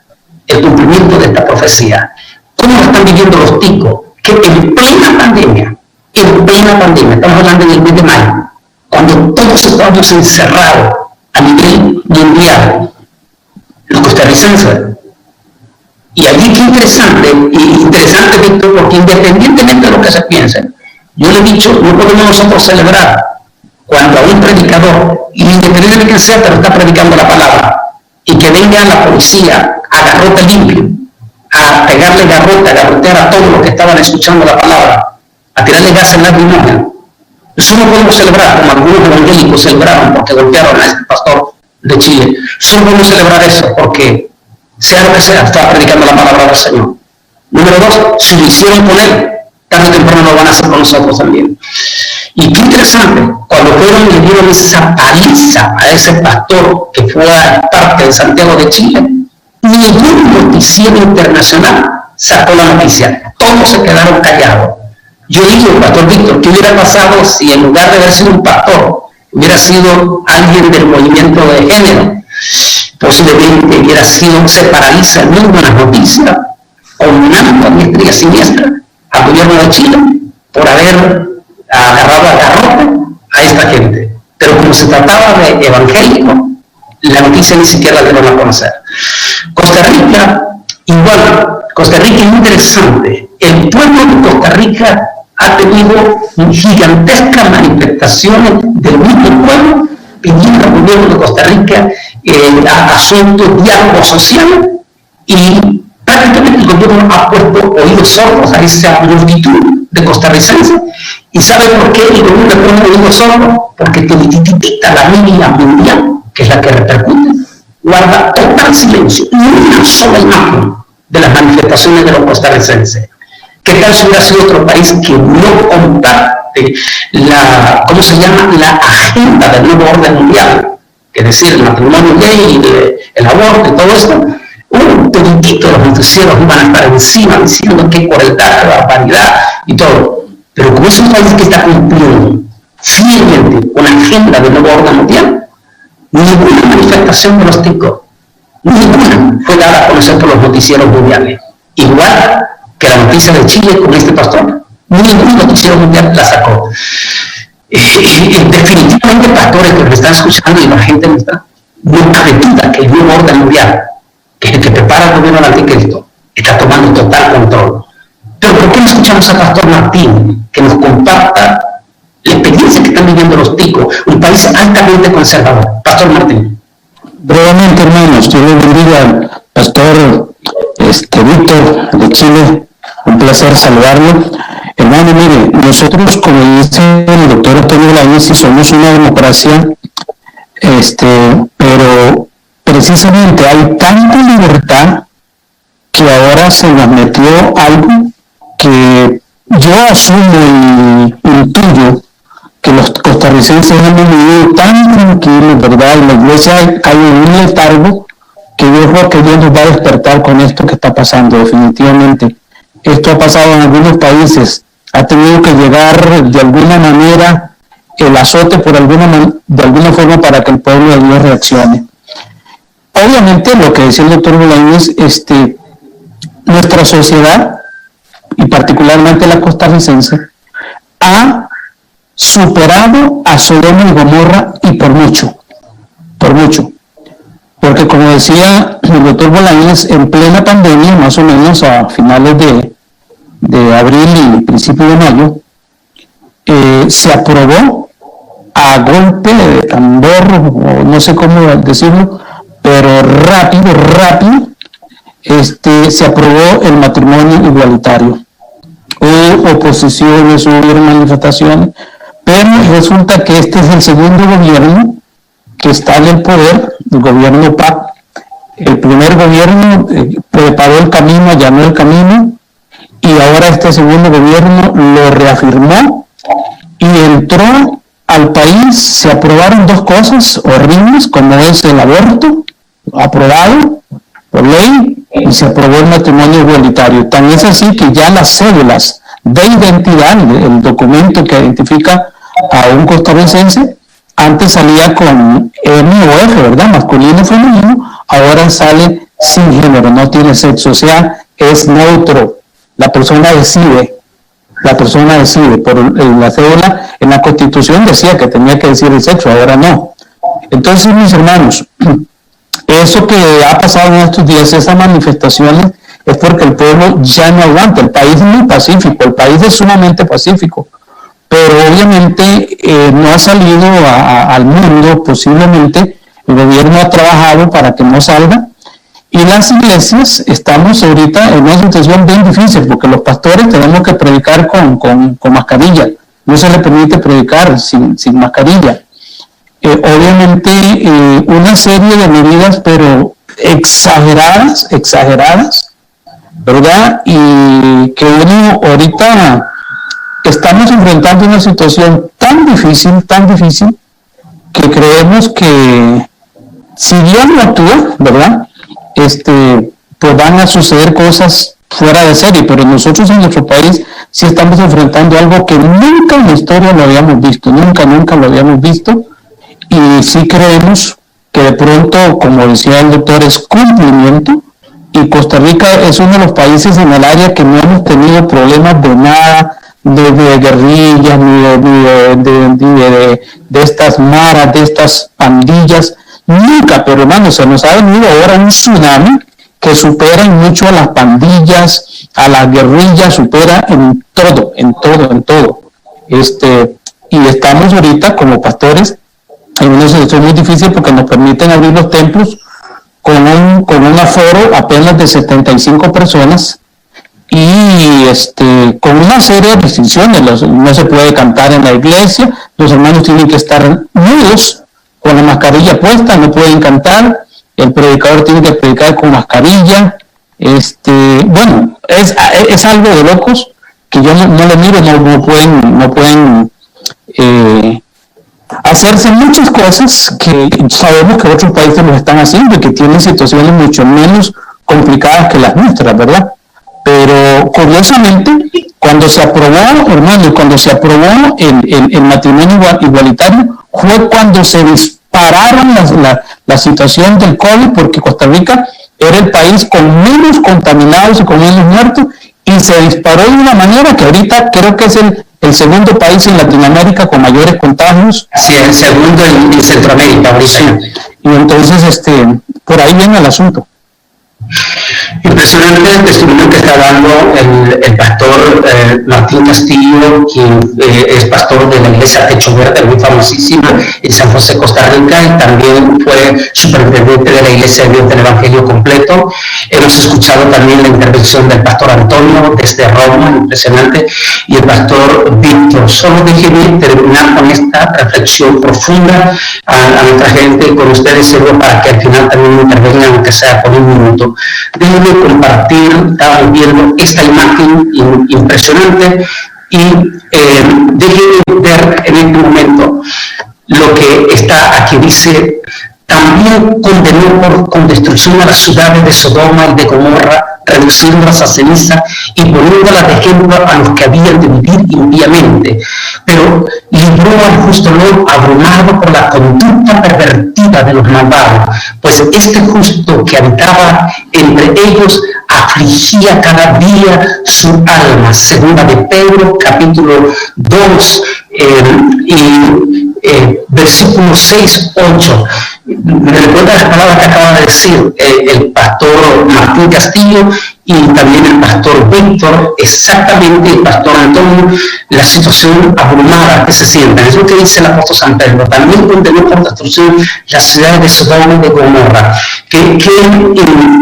S1: el cumplimiento de esta profecía? ¿Cómo están viviendo los ticos? Que en plena pandemia, estamos hablando del mes de mayo, cuando todos estábamos encerrados a nivel mundial, los costarricenses. Y allí qué interesante, Víctor, porque independientemente de lo que se piense, yo le he dicho, no podemos nosotros celebrar cuando a un predicador, independientemente de quién sea, pero está predicando la palabra, y que venga la policía a garrote limpio, a pegarle garrote, a garrotear a todos los que estaban escuchando la palabra, a tirarle gas en la limones. Eso no podemos celebrar, como algunos evangélicos celebraron porque golpearon a este pastor de Chile. Solo podemos celebrar eso porque, sea lo que sea, está predicando la palabra del Señor. Número 2, si lo hicieron con él, tarde o temprano lo van a hacer con nosotros también. Y qué interesante, cuando fueron y le dieron esa paliza a ese pastor que fue parte de Santiago de Chile, ningún noticiero internacional sacó la noticia. Todos se quedaron callados. Yo digo, Pastor Víctor, ¿qué hubiera pasado si en lugar de haber sido un pastor, hubiera sido alguien del movimiento de género? Posiblemente hubiera sido, se paraliza el mundo en las noticias, condenando a diestra y a siniestra al gobierno de Chile por haber agarrado a garrote a esta gente. Pero como se trataba de evangélico, la noticia ni siquiera la dieron a conocer. Costa Rica, igual, Costa Rica es interesante. El pueblo de Costa Rica ha tenido gigantescas manifestaciones del mismo pueblo pidiendo al gobierno de Costa Rica asuntos, diálogo social, y prácticamente el gobierno ha puesto oídos sordos a esa multitud de costarricenses. ¿Y sabe por qué el gobierno le pone oídos sordos? Porque todititita la media mundial, que es la que repercute, guarda total silencio, ni una sola imagen de las manifestaciones de los costarricenses. ¿Qué tal si hubiera sido otro país que no comparte la agenda del nuevo orden mundial? Es decir, el matrimonio gay, el aborto y todo esto. Un peditito de los noticieros iban a estar encima diciendo qué crueldad, qué barbaridad y todo. Pero como es un país que está cumpliendo fielmente con la agenda del nuevo orden mundial, ninguna manifestación de los ticos, ninguna fue dada a conocer por los noticieros mundiales. Igual que la noticia de Chile con este pastor, ningún noticiero mundial la sacó. Definitivamente, pastores que me están escuchando y la gente me está, no cabe duda que el nuevo orden mundial, que es el que prepara el gobierno del anticristo, está tomando total control. Pero ¿por qué no escuchamos al Pastor Martín que nos comparta la experiencia que están viviendo los ticos, un país altamente conservador? Pastor Martín.
S3: Brevemente, hermanos, yo les bendiga al Pastor Víctor de Chile, un placer saludarlo. Hermano, mire, nosotros, como dice el doctor Antonio Lainez, somos una democracia, pero precisamente hay tanta libertad que ahora se nos metió algo que yo asumo y intuyo que los costarricenses han vivido tan tranquilos, ¿verdad? Y la iglesia cae en un letargo que yo creo que Dios nos va a despertar con esto que está pasando, definitivamente. Esto ha pasado en algunos países, ha tenido que llegar de alguna manera el azote de alguna forma para que el pueblo de Dios reaccione. Obviamente, lo que decía el doctor Bolaños, nuestra sociedad, y particularmente la costarricense, ha superado a Sodoma y Gomorra, y por mucho, porque como decía el doctor Bolaños, en plena pandemia, más o menos a finales de abril y principios de mayo, se aprobó a golpe de tambor, o no sé cómo decirlo, pero rápido, se aprobó el matrimonio igualitario. Hubo oposiciones, hubo manifestaciones, pero resulta que este es el segundo gobierno que está en el poder, el gobierno PAC. El primer gobierno preparó el camino, allanó el camino, y ahora este segundo gobierno lo reafirmó y entró al país. Se aprobaron dos cosas horribles, como es el aborto, aprobado por ley, y se aprobó el matrimonio igualitario. Tan es así que ya las cédulas de identidad, el documento que identifica a un costarricense, antes salía con M o F, ¿verdad? Masculino o femenino, ahora sale sin género, no tiene sexo, o sea, es neutro. La persona decide, por la cédula en la Constitución decía que tenía que decir el sexo, ahora no. Entonces, mis hermanos, eso que ha pasado en estos días, esas manifestaciones, es porque el pueblo ya no aguanta. El país es muy pacífico, el país es sumamente pacífico, pero obviamente no ha salido al mundo. Posiblemente el gobierno ha trabajado para que no salga, y las iglesias estamos ahorita en una situación bien difícil, porque los pastores tenemos que predicar con mascarilla, no se le permite predicar sin mascarilla. Obviamente una serie de medidas, pero exageradas, ¿verdad? Y que uno ahorita estamos enfrentando una situación tan difícil, que creemos que si Dios no actúa, ¿verdad? Pues van a suceder cosas fuera de serie, pero nosotros en nuestro país sí estamos enfrentando algo que nunca en la historia lo habíamos visto, nunca lo habíamos visto. Y sí creemos que de pronto, como decía el doctor, es cumplimiento, y Costa Rica es uno de los países en el área que no hemos tenido problemas de nada, de guerrillas, ni de estas maras, de estas pandillas, nunca. Pero hermano, se nos ha venido ahora un tsunami que supera en mucho a las pandillas, a las guerrillas, supera en todo. Y estamos ahorita como pastores en una situación muy difícil, porque nos permiten abrir los templos con un aforo apenas de 75 personas, y con una serie de restricciones. No se puede cantar en la iglesia, los hermanos tienen que estar mudos con la mascarilla puesta, no pueden cantar, el predicador tiene que predicar con mascarilla. Bueno, es algo de locos que yo no le miro. No pueden hacerse muchas cosas que sabemos que otros países lo están haciendo y que tienen situaciones mucho menos complicadas que las nuestras, ¿verdad? Pero curiosamente, cuando se aprobó el matrimonio igualitario, fue cuando se dispararon la situación del COVID, porque Costa Rica era el país con menos contaminados y con menos muertos, y se disparó de una manera que ahorita creo que es el segundo país en Latinoamérica con mayores contagios.
S1: Sí, el segundo en Centroamérica ahorita.
S3: Sí. Y entonces por ahí viene el asunto.
S1: Impresionante el testimonio que está dando el pastor Martín Castillo, quien es pastor de la iglesia Techo Verde, muy famosísima en San José, Costa Rica, y también fue superintendente de la Iglesia de Dios del Evangelio Completo. Hemos escuchado también la intervención del pastor Antonio desde Roma, impresionante, y el pastor Víctor. Solo déjenme terminar con esta reflexión profunda a nuestra gente, con ustedes, seguro, para que al final también intervengan, aunque sea por un minuto. Déjenme compartir, estamos viendo esta imagen impresionante, y déjenme ver en este momento lo que está aquí. Dice: también condenó con destrucción a las ciudades de Sodoma y de Gomorra, reduciéndolas a ceniza y poniéndolas de ejemplo a los que habían de vivir impíamente, pero libró al justo Lot, abrumado por la conducta pervertida de los malvados, pues este justo que habitaba entre ellos afligía cada día su alma. Segunda de Pedro, capítulo 2, versículos 6, 8. Me recuerda las palabras que acaba de decir el pastor Martín Castillo y también el pastor Víctor, exactamente el pastor Antonio, la situación abrumada que se sienten. Es lo que dice el apóstol San Pedro. También condenó por destrucción la ciudad de Sodoma y de Gomorra. Qué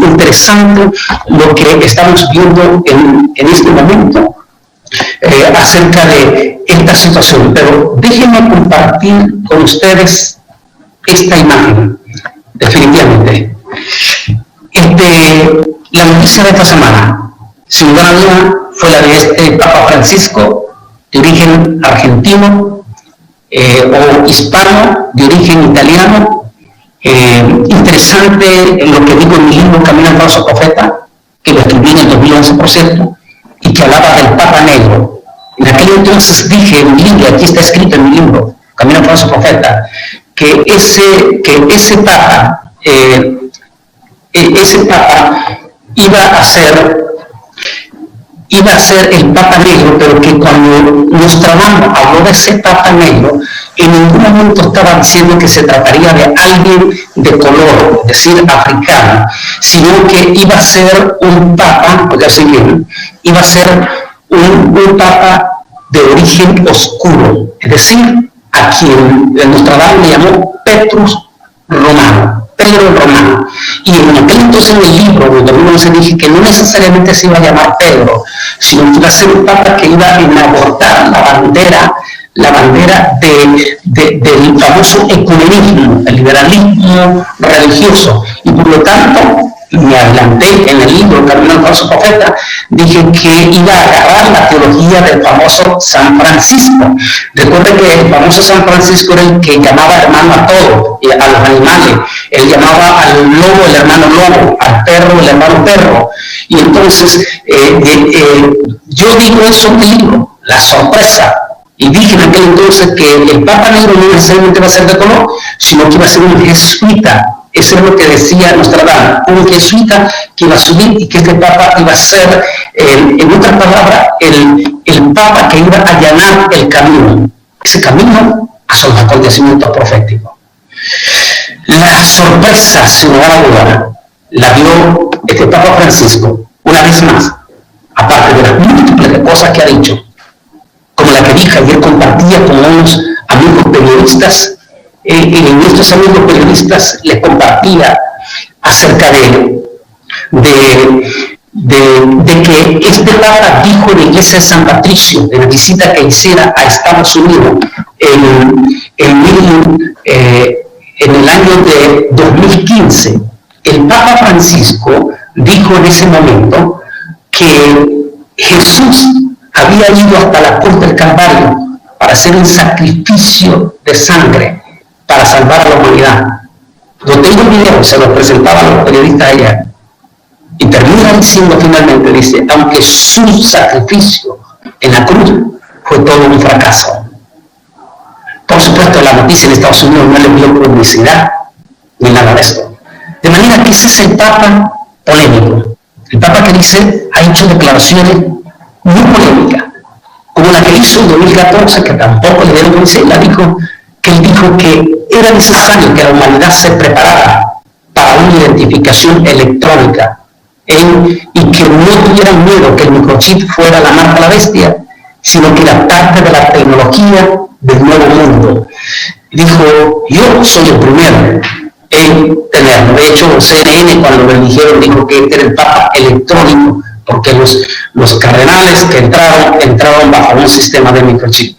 S1: interesante lo que estamos viendo en este momento acerca de esta situación. Pero déjenme compartir con ustedes esta imagen, definitivamente. La noticia de esta semana, sin duda alguna, fue la de este Papa Francisco, de origen argentino, o hispano, de origen italiano. Interesante lo que digo en mi libro Camino al Falso Profeta, que lo escribí en el 2011, por cierto, y que hablaba del Papa Negro. En aquel entonces dije en mi libro, aquí está escrito en mi libro, Camino al Falso Profeta, que ese Papa iba a ser el Papa Negro, pero que cuando Nostradamus habló de ese Papa Negro, en ningún momento estaba diciendo que se trataría de alguien de color, es decir, africano, sino que iba a ser un Papa, oiganse bien, iba a ser un Papa de origen oscuro, es decir, a quien Nostradamus le llamó Petrus Romano, Pedro Romano. Y en aquel entonces en el libro, en el 2011, dije que no necesariamente se iba a llamar Pedro, sino que iba a ser un Papa que iba a inabortar la bandera del famoso ecumenismo, el liberalismo religioso. Y por lo tanto, me adelanté en el libro Camino al Falso Profeta, dije que iba a agarrar la teología del famoso San Francisco. Recuerden que el famoso San Francisco era el que llamaba hermano a todo, a los animales. Él llamaba al lobo el hermano lobo, al perro el hermano perro. Y entonces yo digo eso en el libro, la sorpresa. Y dije en aquel entonces que el Papa Negro no necesariamente va a ser de color, sino que iba a ser un jesuita. Eso es lo que decía Nostradamus, un jesuita que iba a subir y que este Papa iba a ser, en otras palabras, el Papa que iba a allanar el camino, ese camino a los acontecimientos proféticos. La sorpresa, sin lugar a duda, la dio este Papa Francisco, una vez más, aparte de las múltiples cosas que ha dicho, como la que dije ayer, compartía con unos amigos periodistas. Estos amigos periodistas les compartía acerca de que este Papa dijo en la iglesia de San Patricio, de la visita que hiciera a Estados Unidos en el año de 2015, el Papa Francisco dijo en ese momento que Jesús había ido hasta la cruz del Calvario para hacer un sacrificio de sangre para salvar a la humanidad. Yo tengo el video, se lo presentaba a los periodistas allá, y termina diciendo finalmente, dice, aunque su sacrificio en la cruz fue todo un fracaso. Por supuesto, la noticia en Estados Unidos no le dio publicidad ni nada de esto. De manera que ese es el Papa polémico. El Papa que dice, ha hecho declaraciones muy polémicas, como la que hizo en 2014, que tampoco le dieron publicidad, dijo que era necesario que la humanidad se preparara para una identificación electrónica y que no tuvieran miedo que el microchip fuera la marca de la bestia, sino que era parte de la tecnología del nuevo mundo. Dijo, yo soy el primero en tenerlo. De hecho, CNN cuando lo eligieron dijo que este era el Papa electrónico, porque los cardenales que entraron bajo un sistema de microchip.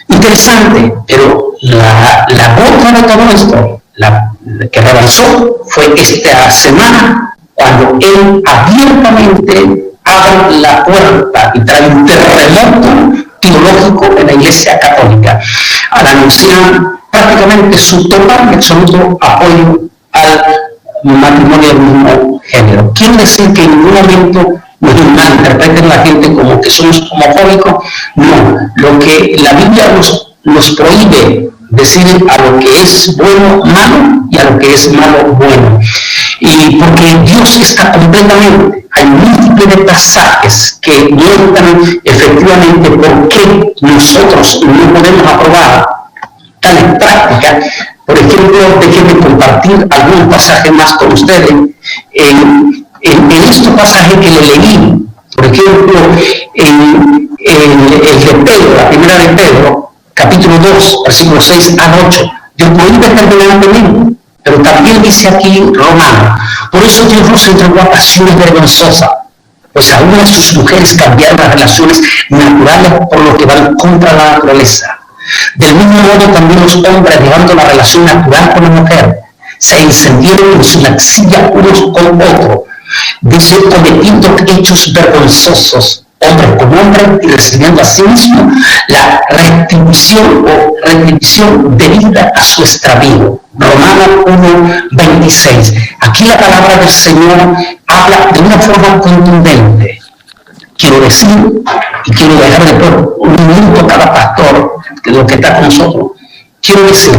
S1: Interesante, pero la gota de todo esto, la que rebalsó, fue esta semana cuando él abiertamente abre la puerta y trae un terremoto teológico en la Iglesia Católica al anunciar prácticamente su total y absoluto apoyo al matrimonio del mismo género. Quiero decir que en ningún momento nos malinterpreten la gente como que somos homofóbicos. No, lo que la Biblia nos prohíbe decir a lo que es bueno malo y a lo que es malo bueno. Y porque Dios está completamente, hay múltiples de pasajes que muestran efectivamente por qué nosotros no podemos aprobar tales prácticas. Por ejemplo, déjenme compartir algunos pasajes más con ustedes. En estos pasajes que le leí, por ejemplo, el de Pedro, la primera de Pedro, capítulo 2, versículos 6 al 8, Dios puede determinantemente, pero también dice aquí Romano, por eso Dios no se entregó a pasiones vergonzosas, pues algunas de sus mujeres cambiaron las relaciones naturales por lo que van contra la naturaleza. Del mismo modo también los hombres, dejando la relación natural con la mujer, se encendieron en su laxilla unos con otros, cometiendo hechos vergonzosos, hombres con hombres, y recibiendo a sí mismo la retribución debida a su extravío. Romanos 1:26. Aquí la palabra del Señor habla de una forma contundente. Quiero decir, y quiero dejar de un minuto cada pastor, que es lo que está con nosotros, quiero decir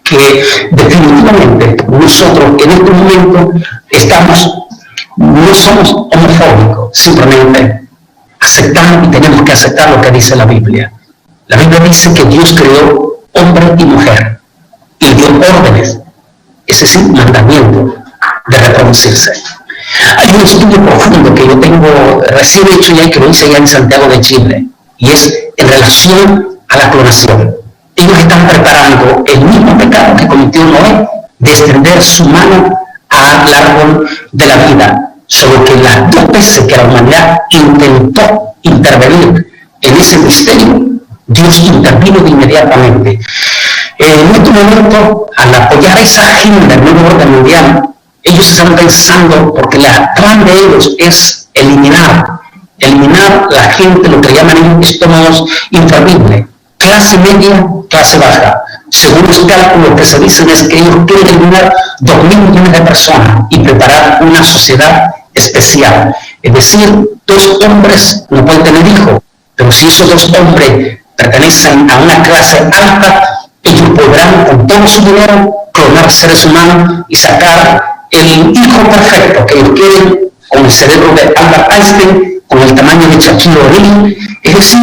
S1: que definitivamente nosotros en este momento no somos homofóbicos, simplemente aceptamos y tenemos que aceptar lo que dice la Biblia. La Biblia dice que Dios creó hombre y mujer y dio órdenes, es decir, mandamiento de reproducirse. Hay un estudio profundo que yo tengo recién hecho ya y que lo hice ya en Santiago de Chile, y es en relación a la clonación. Ellos están preparando el mismo pecado que cometió Noé, de extender su mano al árbol de la vida, solo que las dos veces que la humanidad intentó intervenir en ese misterio, Dios intervino de inmediatamente. En este momento, al apoyar esa agenda del nuevo orden mundial, ellos están pensando, porque la plan de ellos es eliminar la gente, lo que llaman ellos estómagos infervibles, clase media, clase baja. Según los cálculos que se dicen es que ellos quieren eliminar 2.000 millones de personas y preparar una sociedad especial. Es decir, 2 hombres no pueden tener hijos, pero si esos 2 hombres pertenecen a una clase alta, ellos podrán con todo su dinero clonar seres humanos y sacar el hijo perfecto que ellos quieren, con el cerebro de Albert Einstein, con el tamaño de Shaquille O'Neal. Es decir,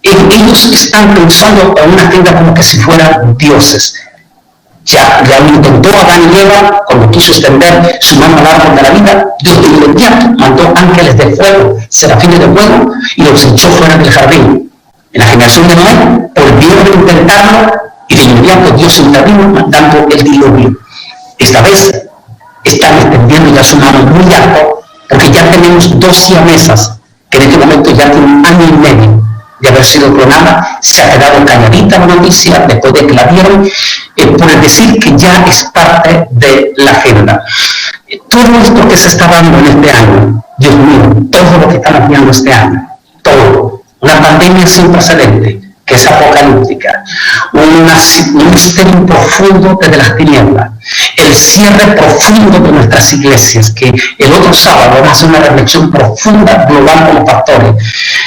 S1: ellos están pensando en una agenda como que si fueran dioses. Ya lo intentó Adán y Eva cuando quiso extender su mano al árbol de la vida. Dios de inmediato mandó ángeles de fuego, serafines de fuego, y los echó fuera del jardín. En la generación de Noé volvieron a intentarlo y de inmediato Dios intervino mandando el diluvio. Esta vez están extendiendo ya su mano muy alto, porque ya tenemos 2 siamesas que en este momento ya tienen 1 año y medio de haber sido clonada. Se ha quedado calladita la noticia después de que la vieron, por decir que ya es parte de la agenda. Todo esto que se está dando en este año, Dios mío, todo lo que estamos viendo este año, todo, una pandemia sin precedente, que es apocalíptica, un misterio profundo desde las tinieblas, el cierre profundo de nuestras iglesias, que el otro sábado vamos a hacer una reflexión profunda global como pastores.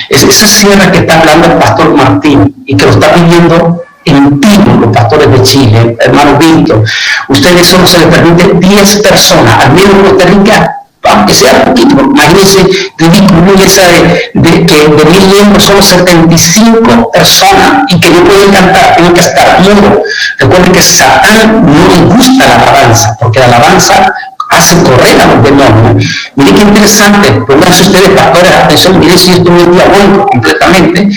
S1: Es ese cierre que está hablando el pastor Martín y que lo está pidiendo en vivo los pastores de Chile, hermano Víctor. Ustedes solo se les permite 10 personas, al menos en Costa Rica, aunque sea poquito. Imagínense, ridículo, una iglesia de 1.000 miembros, solo 75 personas, y que no pueden cantar, tienen que estar mudos. Recuerden que Satán no le gusta la alabanza, porque la alabanza hace correr a los demonios. Miren qué interesante, pónganse ustedes, pastores, atención, miren si esto es diabólico completamente.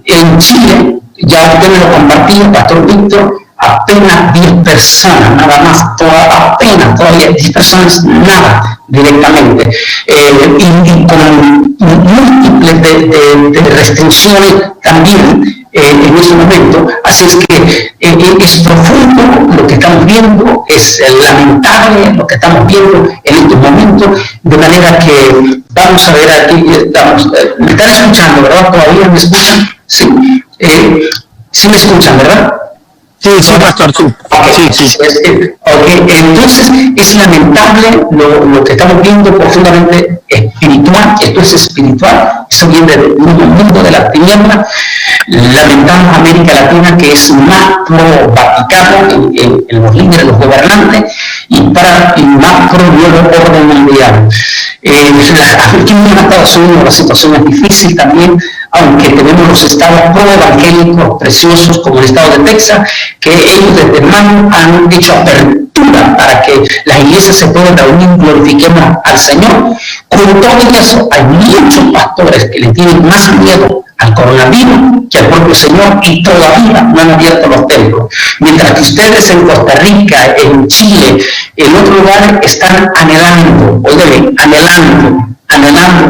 S1: En Chile, ya ustedes lo compartían, pastor Víctor, apenas 10 personas, nada más, apenas todavía 10 personas, nada directamente, y con múltiples de restricciones también en ese momento. Así es que es profundo lo que estamos viendo, es lamentable lo que estamos viendo en estos momentos, de manera que vamos a ver aquí, me están escuchando, ¿verdad? ¿Todavía me escuchan? Sí, sí me escuchan, ¿verdad?
S2: Sí, pastor, sí. Sí.
S1: Entonces es lamentable lo que estamos viendo, profundamente espiritual. Esto es espiritual, eso viene del mundo de la tiniebla. Lamentamos América Latina, que es más pro Vaticano en los líderes, los gobernantes, y más pro nuevo orden mundial. Aquí en Estados Unidos la situación es difícil también, aunque tenemos los estados pro-evangélicos preciosos como el estado de Texas, que ellos desde mayo han hecho apertura para que las iglesias se puedan reunir y glorifiquemos al Señor. Con todo eso, hay muchos pastores que le tienen más miedo al coronavirus que al propio Señor y todavía no han abierto los templos. Mientras que ustedes en Costa Rica, en Chile, en otros lugares están anhelando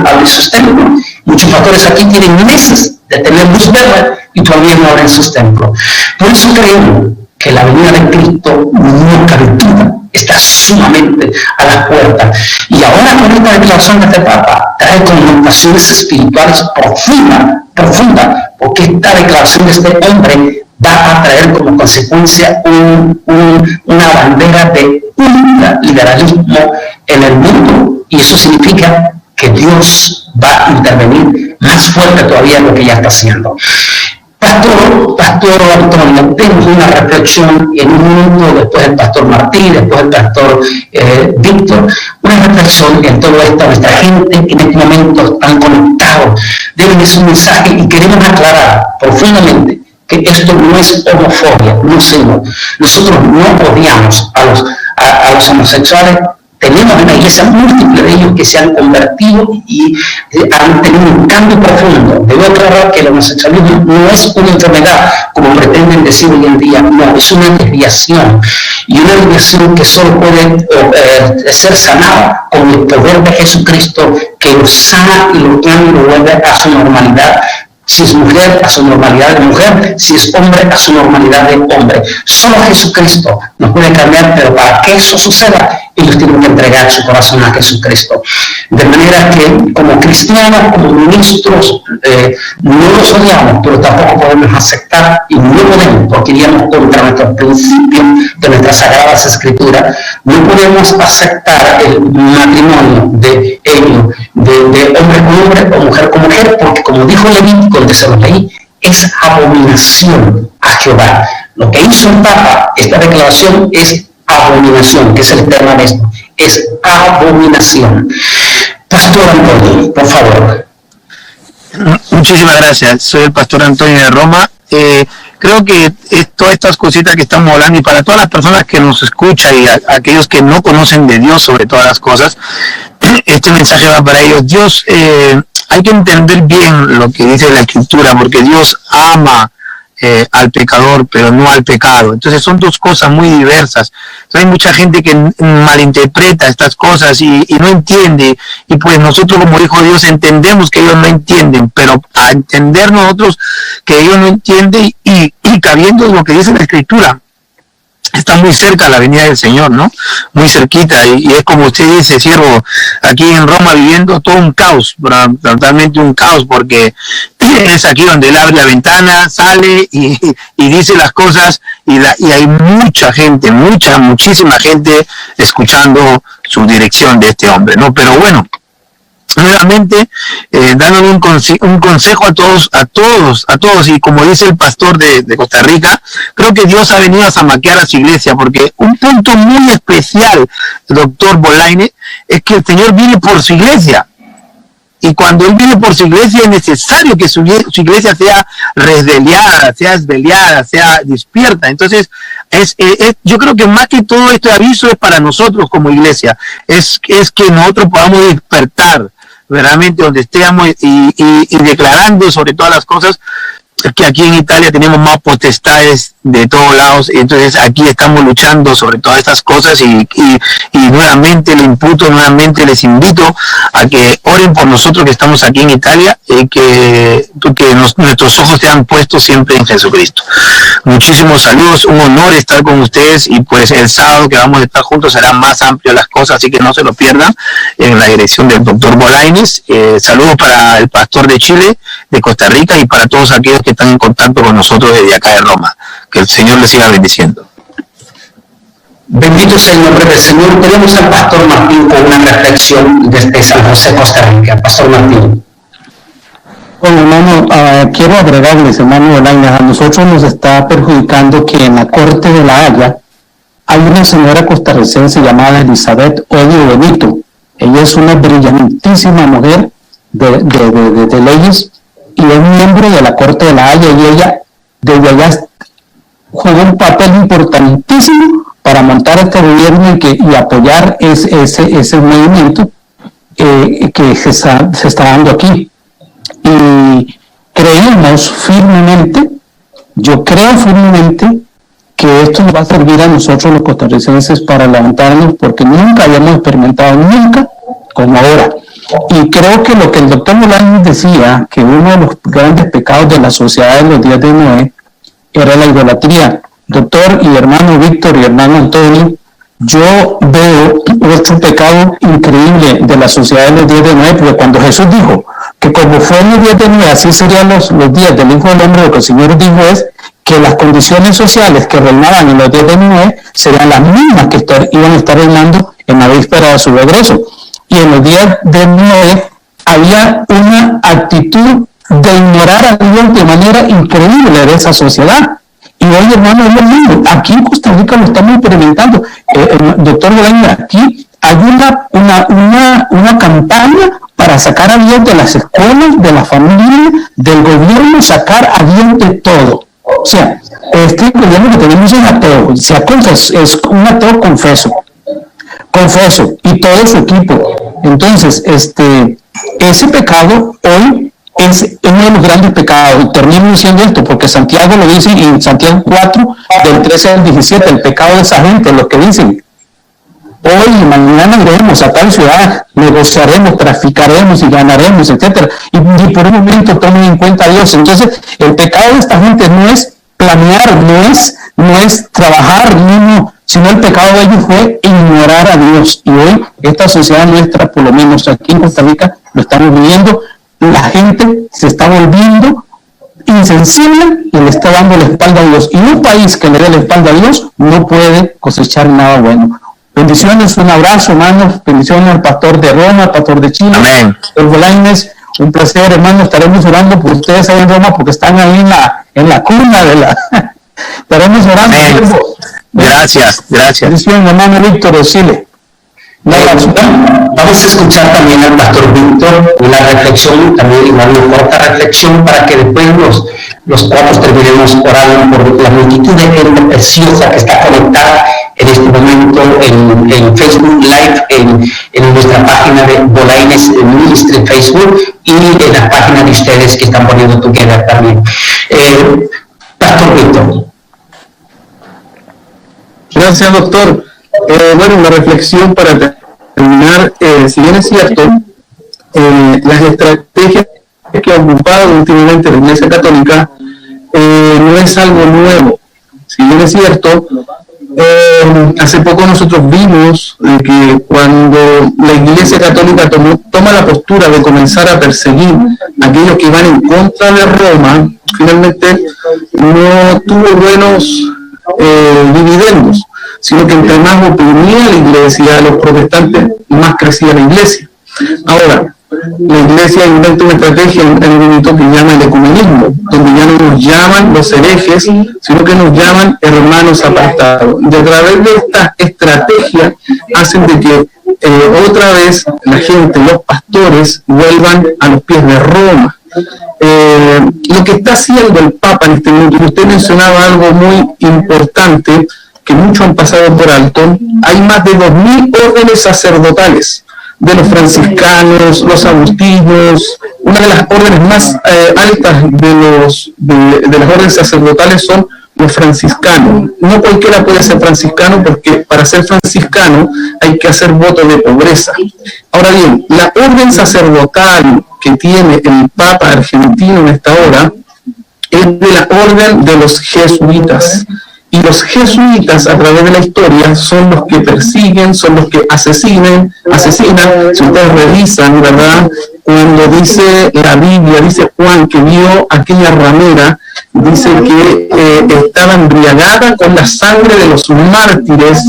S1: abrir sus templos. Muchos pastores aquí tienen meses de tener luz verde y todavía no abren sus templos. Por eso creemos que la venida de Cristo no cabe duda, está sumamente a las puertas. Y ahora con esta declaración de este Papa trae connotaciones espirituales profundas, porque esta declaración de este hombre va a traer como consecuencia una bandera de ultraliberalismo en el mundo, y eso significa que Dios va a intervenir más fuerte todavía de lo que ya está haciendo. Pastor Antonio, tenemos una reflexión en un minuto, después el pastor Martín, después el pastor Víctor, una reflexión en todo esto. Nuestra gente que en este momento están conectados deben de un mensaje, y queremos aclarar profundamente que esto no es homofobia, no, sino nosotros no odiamos a los homosexuales. Tenemos una iglesia múltiple de ellos que se han convertido y han tenido un cambio profundo. Debo aclarar que el homosexualismo no es una enfermedad, como pretenden decir hoy en día, no, es una desviación. Y una desviación que solo puede ser sanada con el poder de Jesucristo, que lo sana y lo cambia y lo vuelve a su normalidad. Si es mujer, a su normalidad de mujer; si es hombre, a su normalidad de hombre. Solo Jesucristo nos puede cambiar, pero para que eso suceda, ellos tienen que entregar su corazón a Jesucristo. De manera que, como cristianos, como ministros, no los odiamos, pero tampoco podemos aceptar, y no podemos, porque iríamos contra nuestros principios de nuestras sagradas escrituras. No podemos aceptar el matrimonio de ellos, de hombre con hombre o mujer con mujer, porque, como dijo Levítico, donde se lo leí, es abominación a Jehová. Lo que hizo el Papa, esta declaración, es abominación, que es el tema de esto, es abominación. Pastor Antonio, por favor.
S2: Muchísimas gracias. Soy el pastor Antonio de Roma. Creo que todas estas cositas que estamos hablando, y para todas las personas que nos escuchan y aquellos que no conocen de Dios sobre todas las cosas, este mensaje va para ellos. Dios, hay que entender bien lo que dice la Escritura, porque Dios ama al pecador, pero no al pecado. Entonces son dos cosas muy diversas. Entonces hay mucha gente que malinterpreta estas cosas y no entiende, y pues nosotros como hijos de Dios entendemos que ellos no entienden, pero a entender nosotros que ellos no entienden y cabiendo en lo que dice la Escritura, está muy cerca la venida del Señor, ¿no? Muy cerquita, y es como usted dice, siervo, aquí en Roma viviendo todo un caos, totalmente un caos, porque es aquí donde él abre la ventana, sale y dice las cosas, y hay mucha gente, muchísima gente escuchando su dirección de este hombre, ¿no? Pero bueno, nuevamente dándole un consejo a todos, y como dice el pastor de Costa Rica, creo que Dios ha venido a zamaquear a su iglesia, porque un punto muy especial, doctor Bolaine, es que el Señor viene por su iglesia, y cuando Él viene por su iglesia es necesario que su iglesia sea resveliada, sea esveliada, sea despierta. Entonces yo creo que más que todo este aviso es para nosotros como iglesia, es que nosotros podamos despertar verdaderamente donde estemos y declarando sobre todas las cosas que aquí en Italia tenemos más potestades de todos lados, y entonces aquí estamos luchando sobre todas estas cosas, y nuevamente les invito a que oren por nosotros que estamos aquí en Italia, y que nuestros ojos sean puestos siempre en Jesucristo. Muchísimos saludos, un honor estar con ustedes, y pues el sábado que vamos a estar juntos será más amplio las cosas, así que no se lo pierdan, en la dirección del doctor Bolaines. Saludos para el pastor de Chile, de Costa Rica, y para todos aquellos que están en contacto con nosotros desde acá de Roma. Que el Señor les siga bendiciendo.
S1: Bendito sea el nombre del Señor. Tenemos al pastor Martín con una reflexión desde San José, Costa Rica. Pastor Martín.
S3: Bueno, hermano, quiero agregarles, hermano Bolaños, a nosotros nos está perjudicando que en la Corte de La Haya hay una señora costarricense llamada Elizabeth Odio Benito. Ella es una brillantísima mujer de leyes y es miembro de la Corte de La Haya, y ella desde allá jugó un papel importantísimo para montar este gobierno y apoyar ese movimiento que se está dando aquí. Y creemos firmemente, yo creo firmemente que esto nos va a servir a nosotros los costarricenses para levantarnos, porque nunca habíamos experimentado, nunca como ahora. Y creo que lo que el doctor Bolaños decía, que uno de los grandes pecados de la sociedad en los días de Noé era la idolatría. Doctor y hermano Víctor y hermano Antonio, yo veo otro pecado increíble de la sociedad en los días de Noé, porque cuando Jesús dijo que como fue en los días de Noé, así serían los días del Hijo del Hombre, lo que el Señor dijo es que las condiciones sociales que reinaban en los días de Noé serían las mismas que iban a estar reinando en la víspera de su regreso. Y en los días de Noé había una actitud de ignorar a Dios de manera increíble de esa sociedad. Y hoy, hermano, es lo mismo. Aquí en Costa Rica lo estamos experimentando. Doctor Bolaños, aquí hay una campaña para sacar a Dios de las escuelas, de la familia, del gobierno, sacar a Dios de todo. O sea, este gobierno que tenemos es ateo. Es un ateo confeso, y todo su equipo. Entonces, ese pecado hoy es uno de los grandes pecados. Y termino diciendo esto porque Santiago lo dice en Santiago 4, del 13 al 17, el pecado de esa gente, lo que dicen: hoy y mañana iremos a tal ciudad, negociaremos, traficaremos y ganaremos, etc. Y por un momento tomen en cuenta a Dios. Entonces, el pecado de esta gente no es planear, no es trabajar, sino el pecado de ellos fue ignorar a Dios. Y hoy, esta sociedad nuestra, por lo menos aquí en Costa Rica, lo estamos viviendo. La gente se está volviendo insensible y le está dando la espalda a Dios. Y un país que le dé la espalda a Dios no puede cosechar nada bueno. Bendiciones, un abrazo, hermanos. Bendiciones al pastor de Roma, al pastor de Chile.
S2: Amén.
S3: El Bolaños, un placer, hermano. Estaremos orando por ustedes ahí en Roma porque están ahí en la cuna de la... Estaremos orando.
S2: Gracias.
S3: Bendiciones, hermano Víctor de Chile.
S1: Vamos a escuchar también al pastor Víctor una reflexión, también igual una corta reflexión, para que después los cuatro terminemos orando por la multitud de gente preciosa que está conectada en este momento en Facebook Live, en nuestra página de Bolaños Ministry en Facebook y en la página de ustedes que están poniendo together también. Pastor Víctor.
S4: Gracias, doctor. Bueno, una reflexión para terminar. Si bien es cierto, las estrategias que ha ocupado últimamente la Iglesia Católica no es algo nuevo. Si bien es cierto, hace poco nosotros vimos que cuando la Iglesia Católica toma la postura de comenzar a perseguir a aquellos que van en contra de Roma, finalmente no tuvo buenos dividendos, sino que entre más oprimía la Iglesia, los protestantes, más crecía la Iglesia. Ahora, la Iglesia inventa una estrategia en un momento que llama el ecumenismo, donde ya no nos llaman los herejes, sino que nos llaman hermanos apartados. Y a través de esta estrategia hacen de que otra vez la gente, los pastores, vuelvan a los pies de Roma. Lo que está haciendo el Papa en este momento, y usted mencionaba algo muy importante, que muchos han pasado por alto, hay más de 2.000 órdenes sacerdotales, de los franciscanos, los agustinos. Una de las órdenes más altas de las órdenes sacerdotales son los franciscanos. No cualquiera puede ser franciscano, porque para ser franciscano hay que hacer voto de pobreza. Ahora bien, la orden sacerdotal que tiene el Papa argentino en esta hora es de la orden de los jesuitas. Y los jesuitas, a través de la historia, son los que persiguen, son los que asesinan. Si ustedes revisan, ¿verdad?, cuando dice la Biblia, dice Juan que vio aquella ramera, dice que estaba embriagada con la sangre de los mártires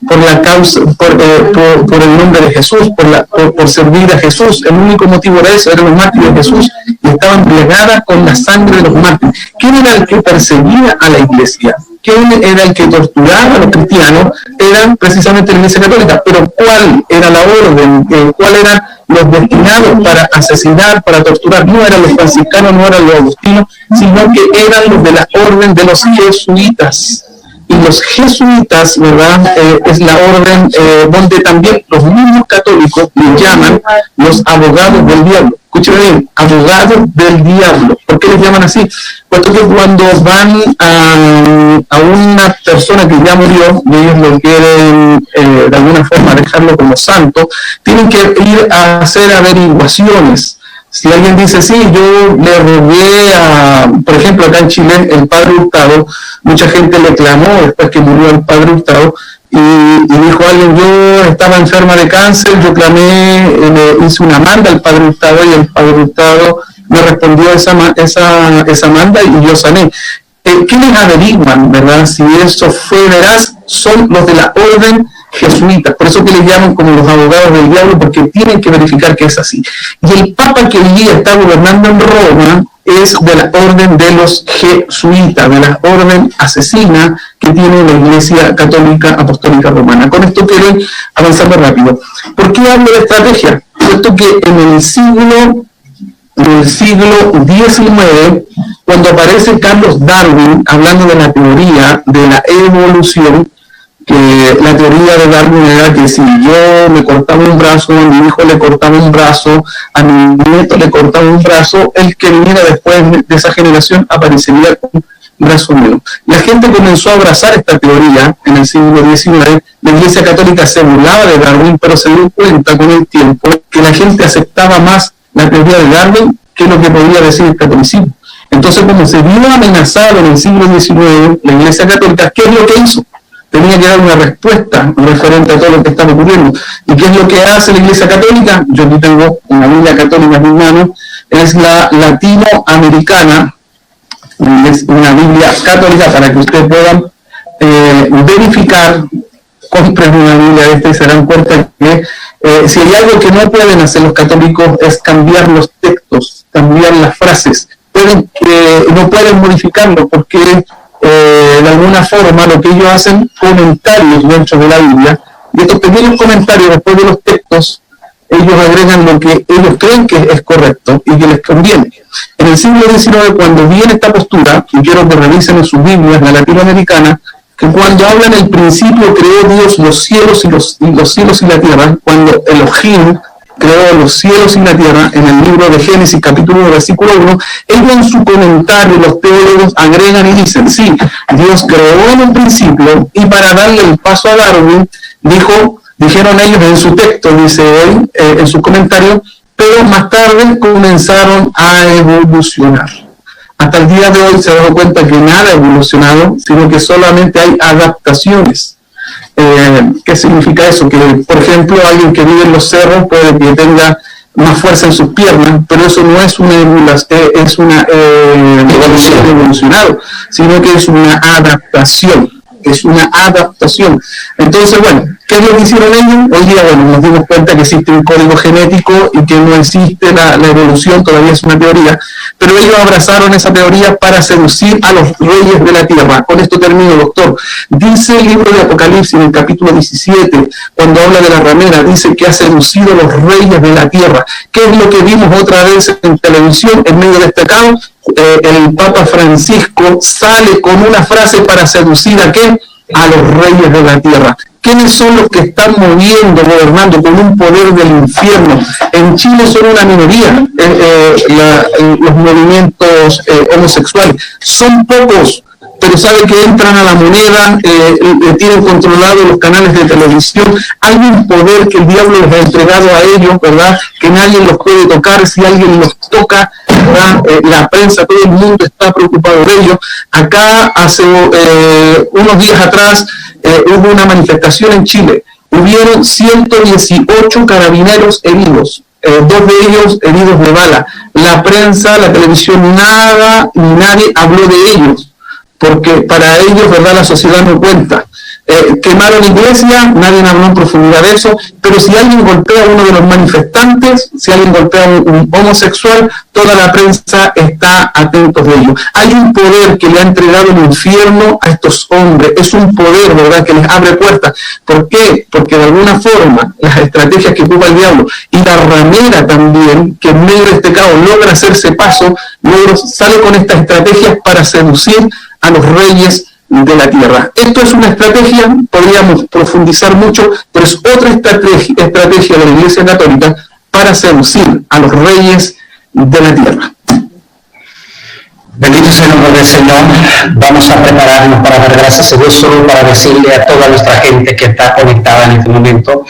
S4: por la causa, por el nombre de Jesús, por servir a Jesús. El único motivo de eso eran los mártires de Jesús, y estaba embriagada con la sangre de los mártires. ¿Quién era el que perseguía a la iglesia? ¿Quién era el que torturaba a los cristianos? Eran precisamente la Iglesia Católica. Pero ¿cuál era la orden? ¿Cuál eran los destinados para asesinar, para torturar? No eran los franciscanos, no eran los agustinos, sino que eran los de la orden de los jesuitas. Y los jesuitas, ¿verdad? Es la orden donde también los mismos católicos les llaman los abogados del diablo. Escúcheme bien, abogados del diablo. ¿Por qué les llaman así? Puesto que cuando van a una persona que ya murió, y ellos lo quieren de alguna forma dejarlo como santo, tienen que ir a hacer averiguaciones. Si alguien dice, sí, yo le rogué por ejemplo, acá en Chile, el padre Hurtado, mucha gente le clamó después que murió el padre Hurtado, y dijo alguien, yo estaba enferma de cáncer, yo clamé, le hice una manda al padre Hurtado, y el padre Hurtado me respondió esa manda y yo sané. ¿Quiénes averiguan, verdad, si eso fue veraz? Son los de la orden jesuitas, por eso que les llaman como los abogados del diablo, porque tienen que verificar que es así. Y el papa que hoy día está gobernando en Roma es de la orden de los jesuitas, de la orden asesina que tiene la Iglesia Católica Apostólica Romana. Con esto quiero ir avanzando rápido. ¿Por qué hablo de estrategia? Puesto que en el siglo XIX, cuando aparece Carlos Darwin hablando de la teoría de la evolución, que la teoría de Darwin era que si yo me cortaba un brazo, a mi hijo le cortaba un brazo, a mi nieto le cortaba un brazo, el que viniera después de esa generación aparecería con un brazo nuevo. La gente comenzó a abrazar esta teoría en el siglo XIX. La Iglesia Católica se burlaba de Darwin, pero se dio cuenta con el tiempo que la gente aceptaba más la teoría de Darwin que lo que podía decir el catolicismo. Entonces, como se vio amenazado en el siglo XIX, la Iglesia Católica, ¿qué es lo que hizo? Tenía que dar una respuesta referente a todo lo que estaba ocurriendo. ¿Y qué es lo que hace la Iglesia Católica? Yo aquí tengo una Biblia católica en mis manos, es la latinoamericana, es una Biblia católica para que ustedes puedan verificar. Compren una Biblia de esta y se dan cuenta que si hay algo que no pueden hacer los católicos es cambiar los textos, cambiar las frases. No pueden modificarlo porque de alguna forma lo que ellos hacen, comentarios dentro de la Biblia, y estos pequeños comentarios después de los textos, ellos agregan lo que ellos creen que es correcto y que les conviene. En el siglo XIX, cuando viene esta postura, y quiero que revisen en sus Biblias, la latinoamericana, que cuando habla en el principio creó Dios los cielos y los cielos y la tierra, cuando Elohim creó los cielos y la tierra, en el libro de Génesis capítulo 1 versículo 1, ellos en su comentario, los teólogos agregan y dicen, sí, Dios creó en un principio, y para darle el paso a Darwin, dijeron ellos en su texto, dice él, en su comentario, pero más tarde comenzaron a evolucionar. Hasta el día de hoy se ha dado cuenta que nada ha evolucionado, sino que solamente hay adaptaciones. ¿Qué significa eso? Que, por ejemplo, alguien que vive en los cerros puede que tenga más fuerza en sus piernas, pero eso no es una evolución evolucionado, sino que es una adaptación. Es una adaptación. Entonces, bueno, ¿qué es lo que hicieron ellos? Hoy día, bueno, nos dimos cuenta que existe un código genético y que no existe la evolución, todavía es una teoría, pero ellos abrazaron esa teoría para seducir a los reyes de la tierra. Con esto termino, doctor. Dice el libro de Apocalipsis, en el capítulo 17, cuando habla de la ramera, dice que ha seducido a los reyes de la tierra. ¿Qué es lo que vimos otra vez en televisión, en medio de este caos? El Papa Francisco sale con una frase para seducir ¿a qué? A los reyes de la tierra. ¿Quiénes son los que están moviendo, gobernando con un poder del infierno? En Chile son una minoría los movimientos homosexuales. Son pocos, pero sabe que entran a la moneda, tienen controlados los canales de televisión. Hay un poder que el diablo les ha entregado a ellos, ¿verdad? Que nadie los puede tocar. Si alguien los toca, la prensa, todo el mundo está preocupado de ello. Acá hace unos días atrás hubo una manifestación en Chile. Hubieron 118 carabineros heridos, 2 de ellos heridos de bala. La prensa, la televisión, nadie habló de ellos, porque para ellos, ¿verdad?, la sociedad no cuenta. quemaron iglesia, nadie habló en profundidad de eso, pero si alguien golpea a uno de los manifestantes, si alguien golpea a un homosexual, toda la prensa está atento de ello. Hay un poder que le ha entregado el infierno a estos hombres, es un poder, ¿verdad?, que les abre puertas. ¿Por qué? Porque de alguna forma las estrategias que ocupa el diablo y la ramera también, que en medio de este caos logra hacerse paso, sale con estas estrategias para seducir a los reyes de la tierra. Esto es una estrategia, podríamos profundizar mucho, pero es otra estrategia de la Iglesia Católica para seducir a los reyes de la tierra.
S1: Bendito sea el nombre del Señor. Vamos a prepararnos para dar gracias a Dios, solo para decirle a toda nuestra gente que está conectada en este momento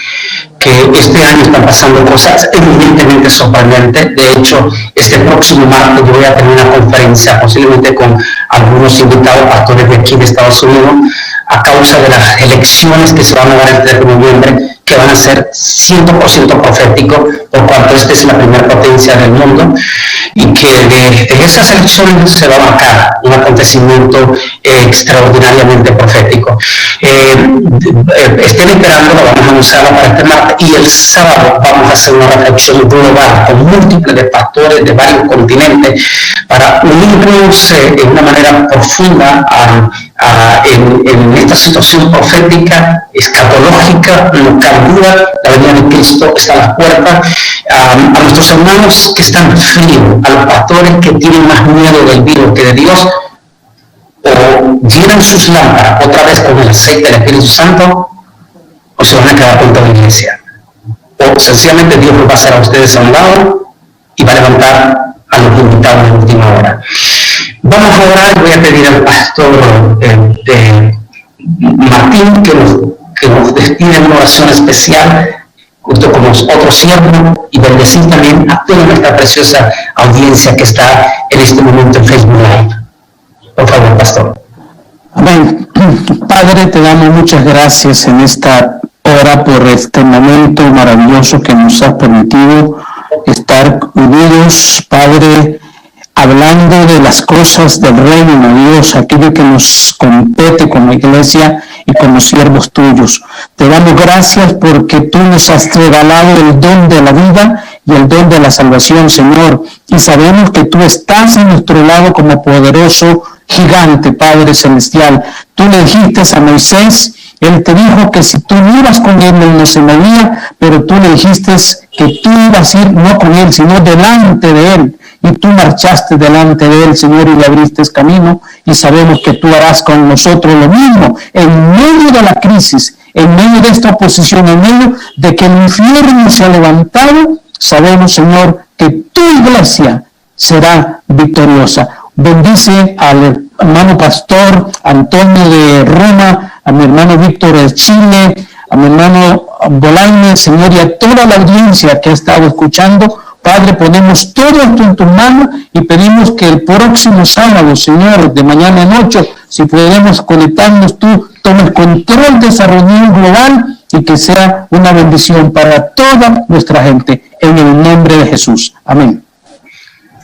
S1: que este año están pasando cosas evidentemente sorprendentes. De hecho, este próximo martes yo voy a tener una conferencia, posiblemente con algunos invitados pastores de aquí de Estados Unidos, a causa de las elecciones que se van a dar el 3 de noviembre, que van a ser 100% proféticos, por cuanto esta es la primera potencia del mundo, y que de esas elecciones se va a marcar un acontecimiento extraordinariamente profético. Estén esperando, lo vamos a anunciarlo para este martes, y el sábado vamos a hacer una reflexión global con múltiples de pastores de varios continentes para unirnos en una manera profunda en esta situación profética, escatológica, local dura. La venida de Cristo está a las puertas. A nuestros hermanos que están fríos, a los pastores que tienen más miedo del virus que de Dios, o llenan sus lámparas otra vez con el aceite del Espíritu Santo, o se van a quedar con toda la iglesia. O sencillamente Dios los va a hacer a ustedes a un lado y va a levantar a los invitados en la última hora. Vamos a orar. Voy a pedir al pastor Martín que nos destine en una oración especial junto con los otros siervos, y bendecir también a toda nuestra preciosa audiencia que está en este momento en Facebook Live. Por favor, pastor.
S3: Amén. Padre, te damos muchas gracias en esta hora por este momento maravilloso que nos has permitido estar unidos, Padre, hablando de las cosas del reino de Dios, aquello que nos compete como iglesia y como siervos tuyos. Te damos gracias porque tú nos has regalado el don de la vida y el don de la salvación, Señor, y sabemos que tú estás a nuestro lado como poderoso gigante, Padre celestial. Tú le dijiste a Moisés, él te dijo que si tú no ibas con él no se movía, pero tú le dijiste que tú ibas a ir no con él, sino delante de él. Y tú marchaste delante de él, Señor, y le abriste camino, y sabemos que tú harás con nosotros lo mismo, en medio de la crisis, en medio de esta oposición, en medio de que el infierno se ha levantado. Sabemos, Señor, que tu iglesia será victoriosa. Bendice al hermano pastor Antonio de Roma, a mi hermano Víctor de Chile, a mi hermano Bolaños, Señor, y a toda la audiencia que ha estado escuchando. Padre, ponemos todo esto en tus manos y pedimos que el próximo sábado, Señor, de mañana en 8, si podemos conectarnos, tú tomes control de esa reunión global y que sea una bendición para toda nuestra gente. En el nombre de Jesús. Amén.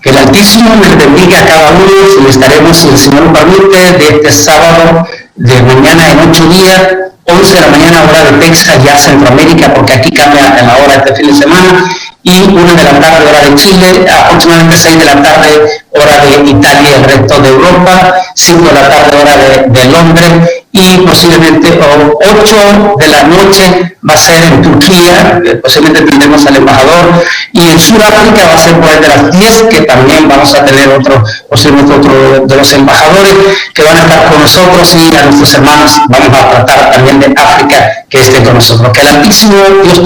S1: Que el Altísimo les bendiga a cada uno, y estaremos, si el Señor nos permite, de este sábado de mañana en 8 días, 11 de la mañana hora de Texas, ya Centroamérica, porque aquí cambia en la hora este fin de semana, y 1 de la tarde hora de Chile, aproximadamente 6 de la tarde hora de Italia y el resto de Europa, 5 de la tarde hora de Londres, y posiblemente 8 de la noche va a ser en Turquía, posiblemente tendremos al embajador, y en Sudáfrica va a ser por ahí de las 10, que también vamos a tener posiblemente otro de los embajadores que van a estar con nosotros, y a nuestros hermanos vamos a tratar también de África que estén con nosotros. Que el Altísimo Dios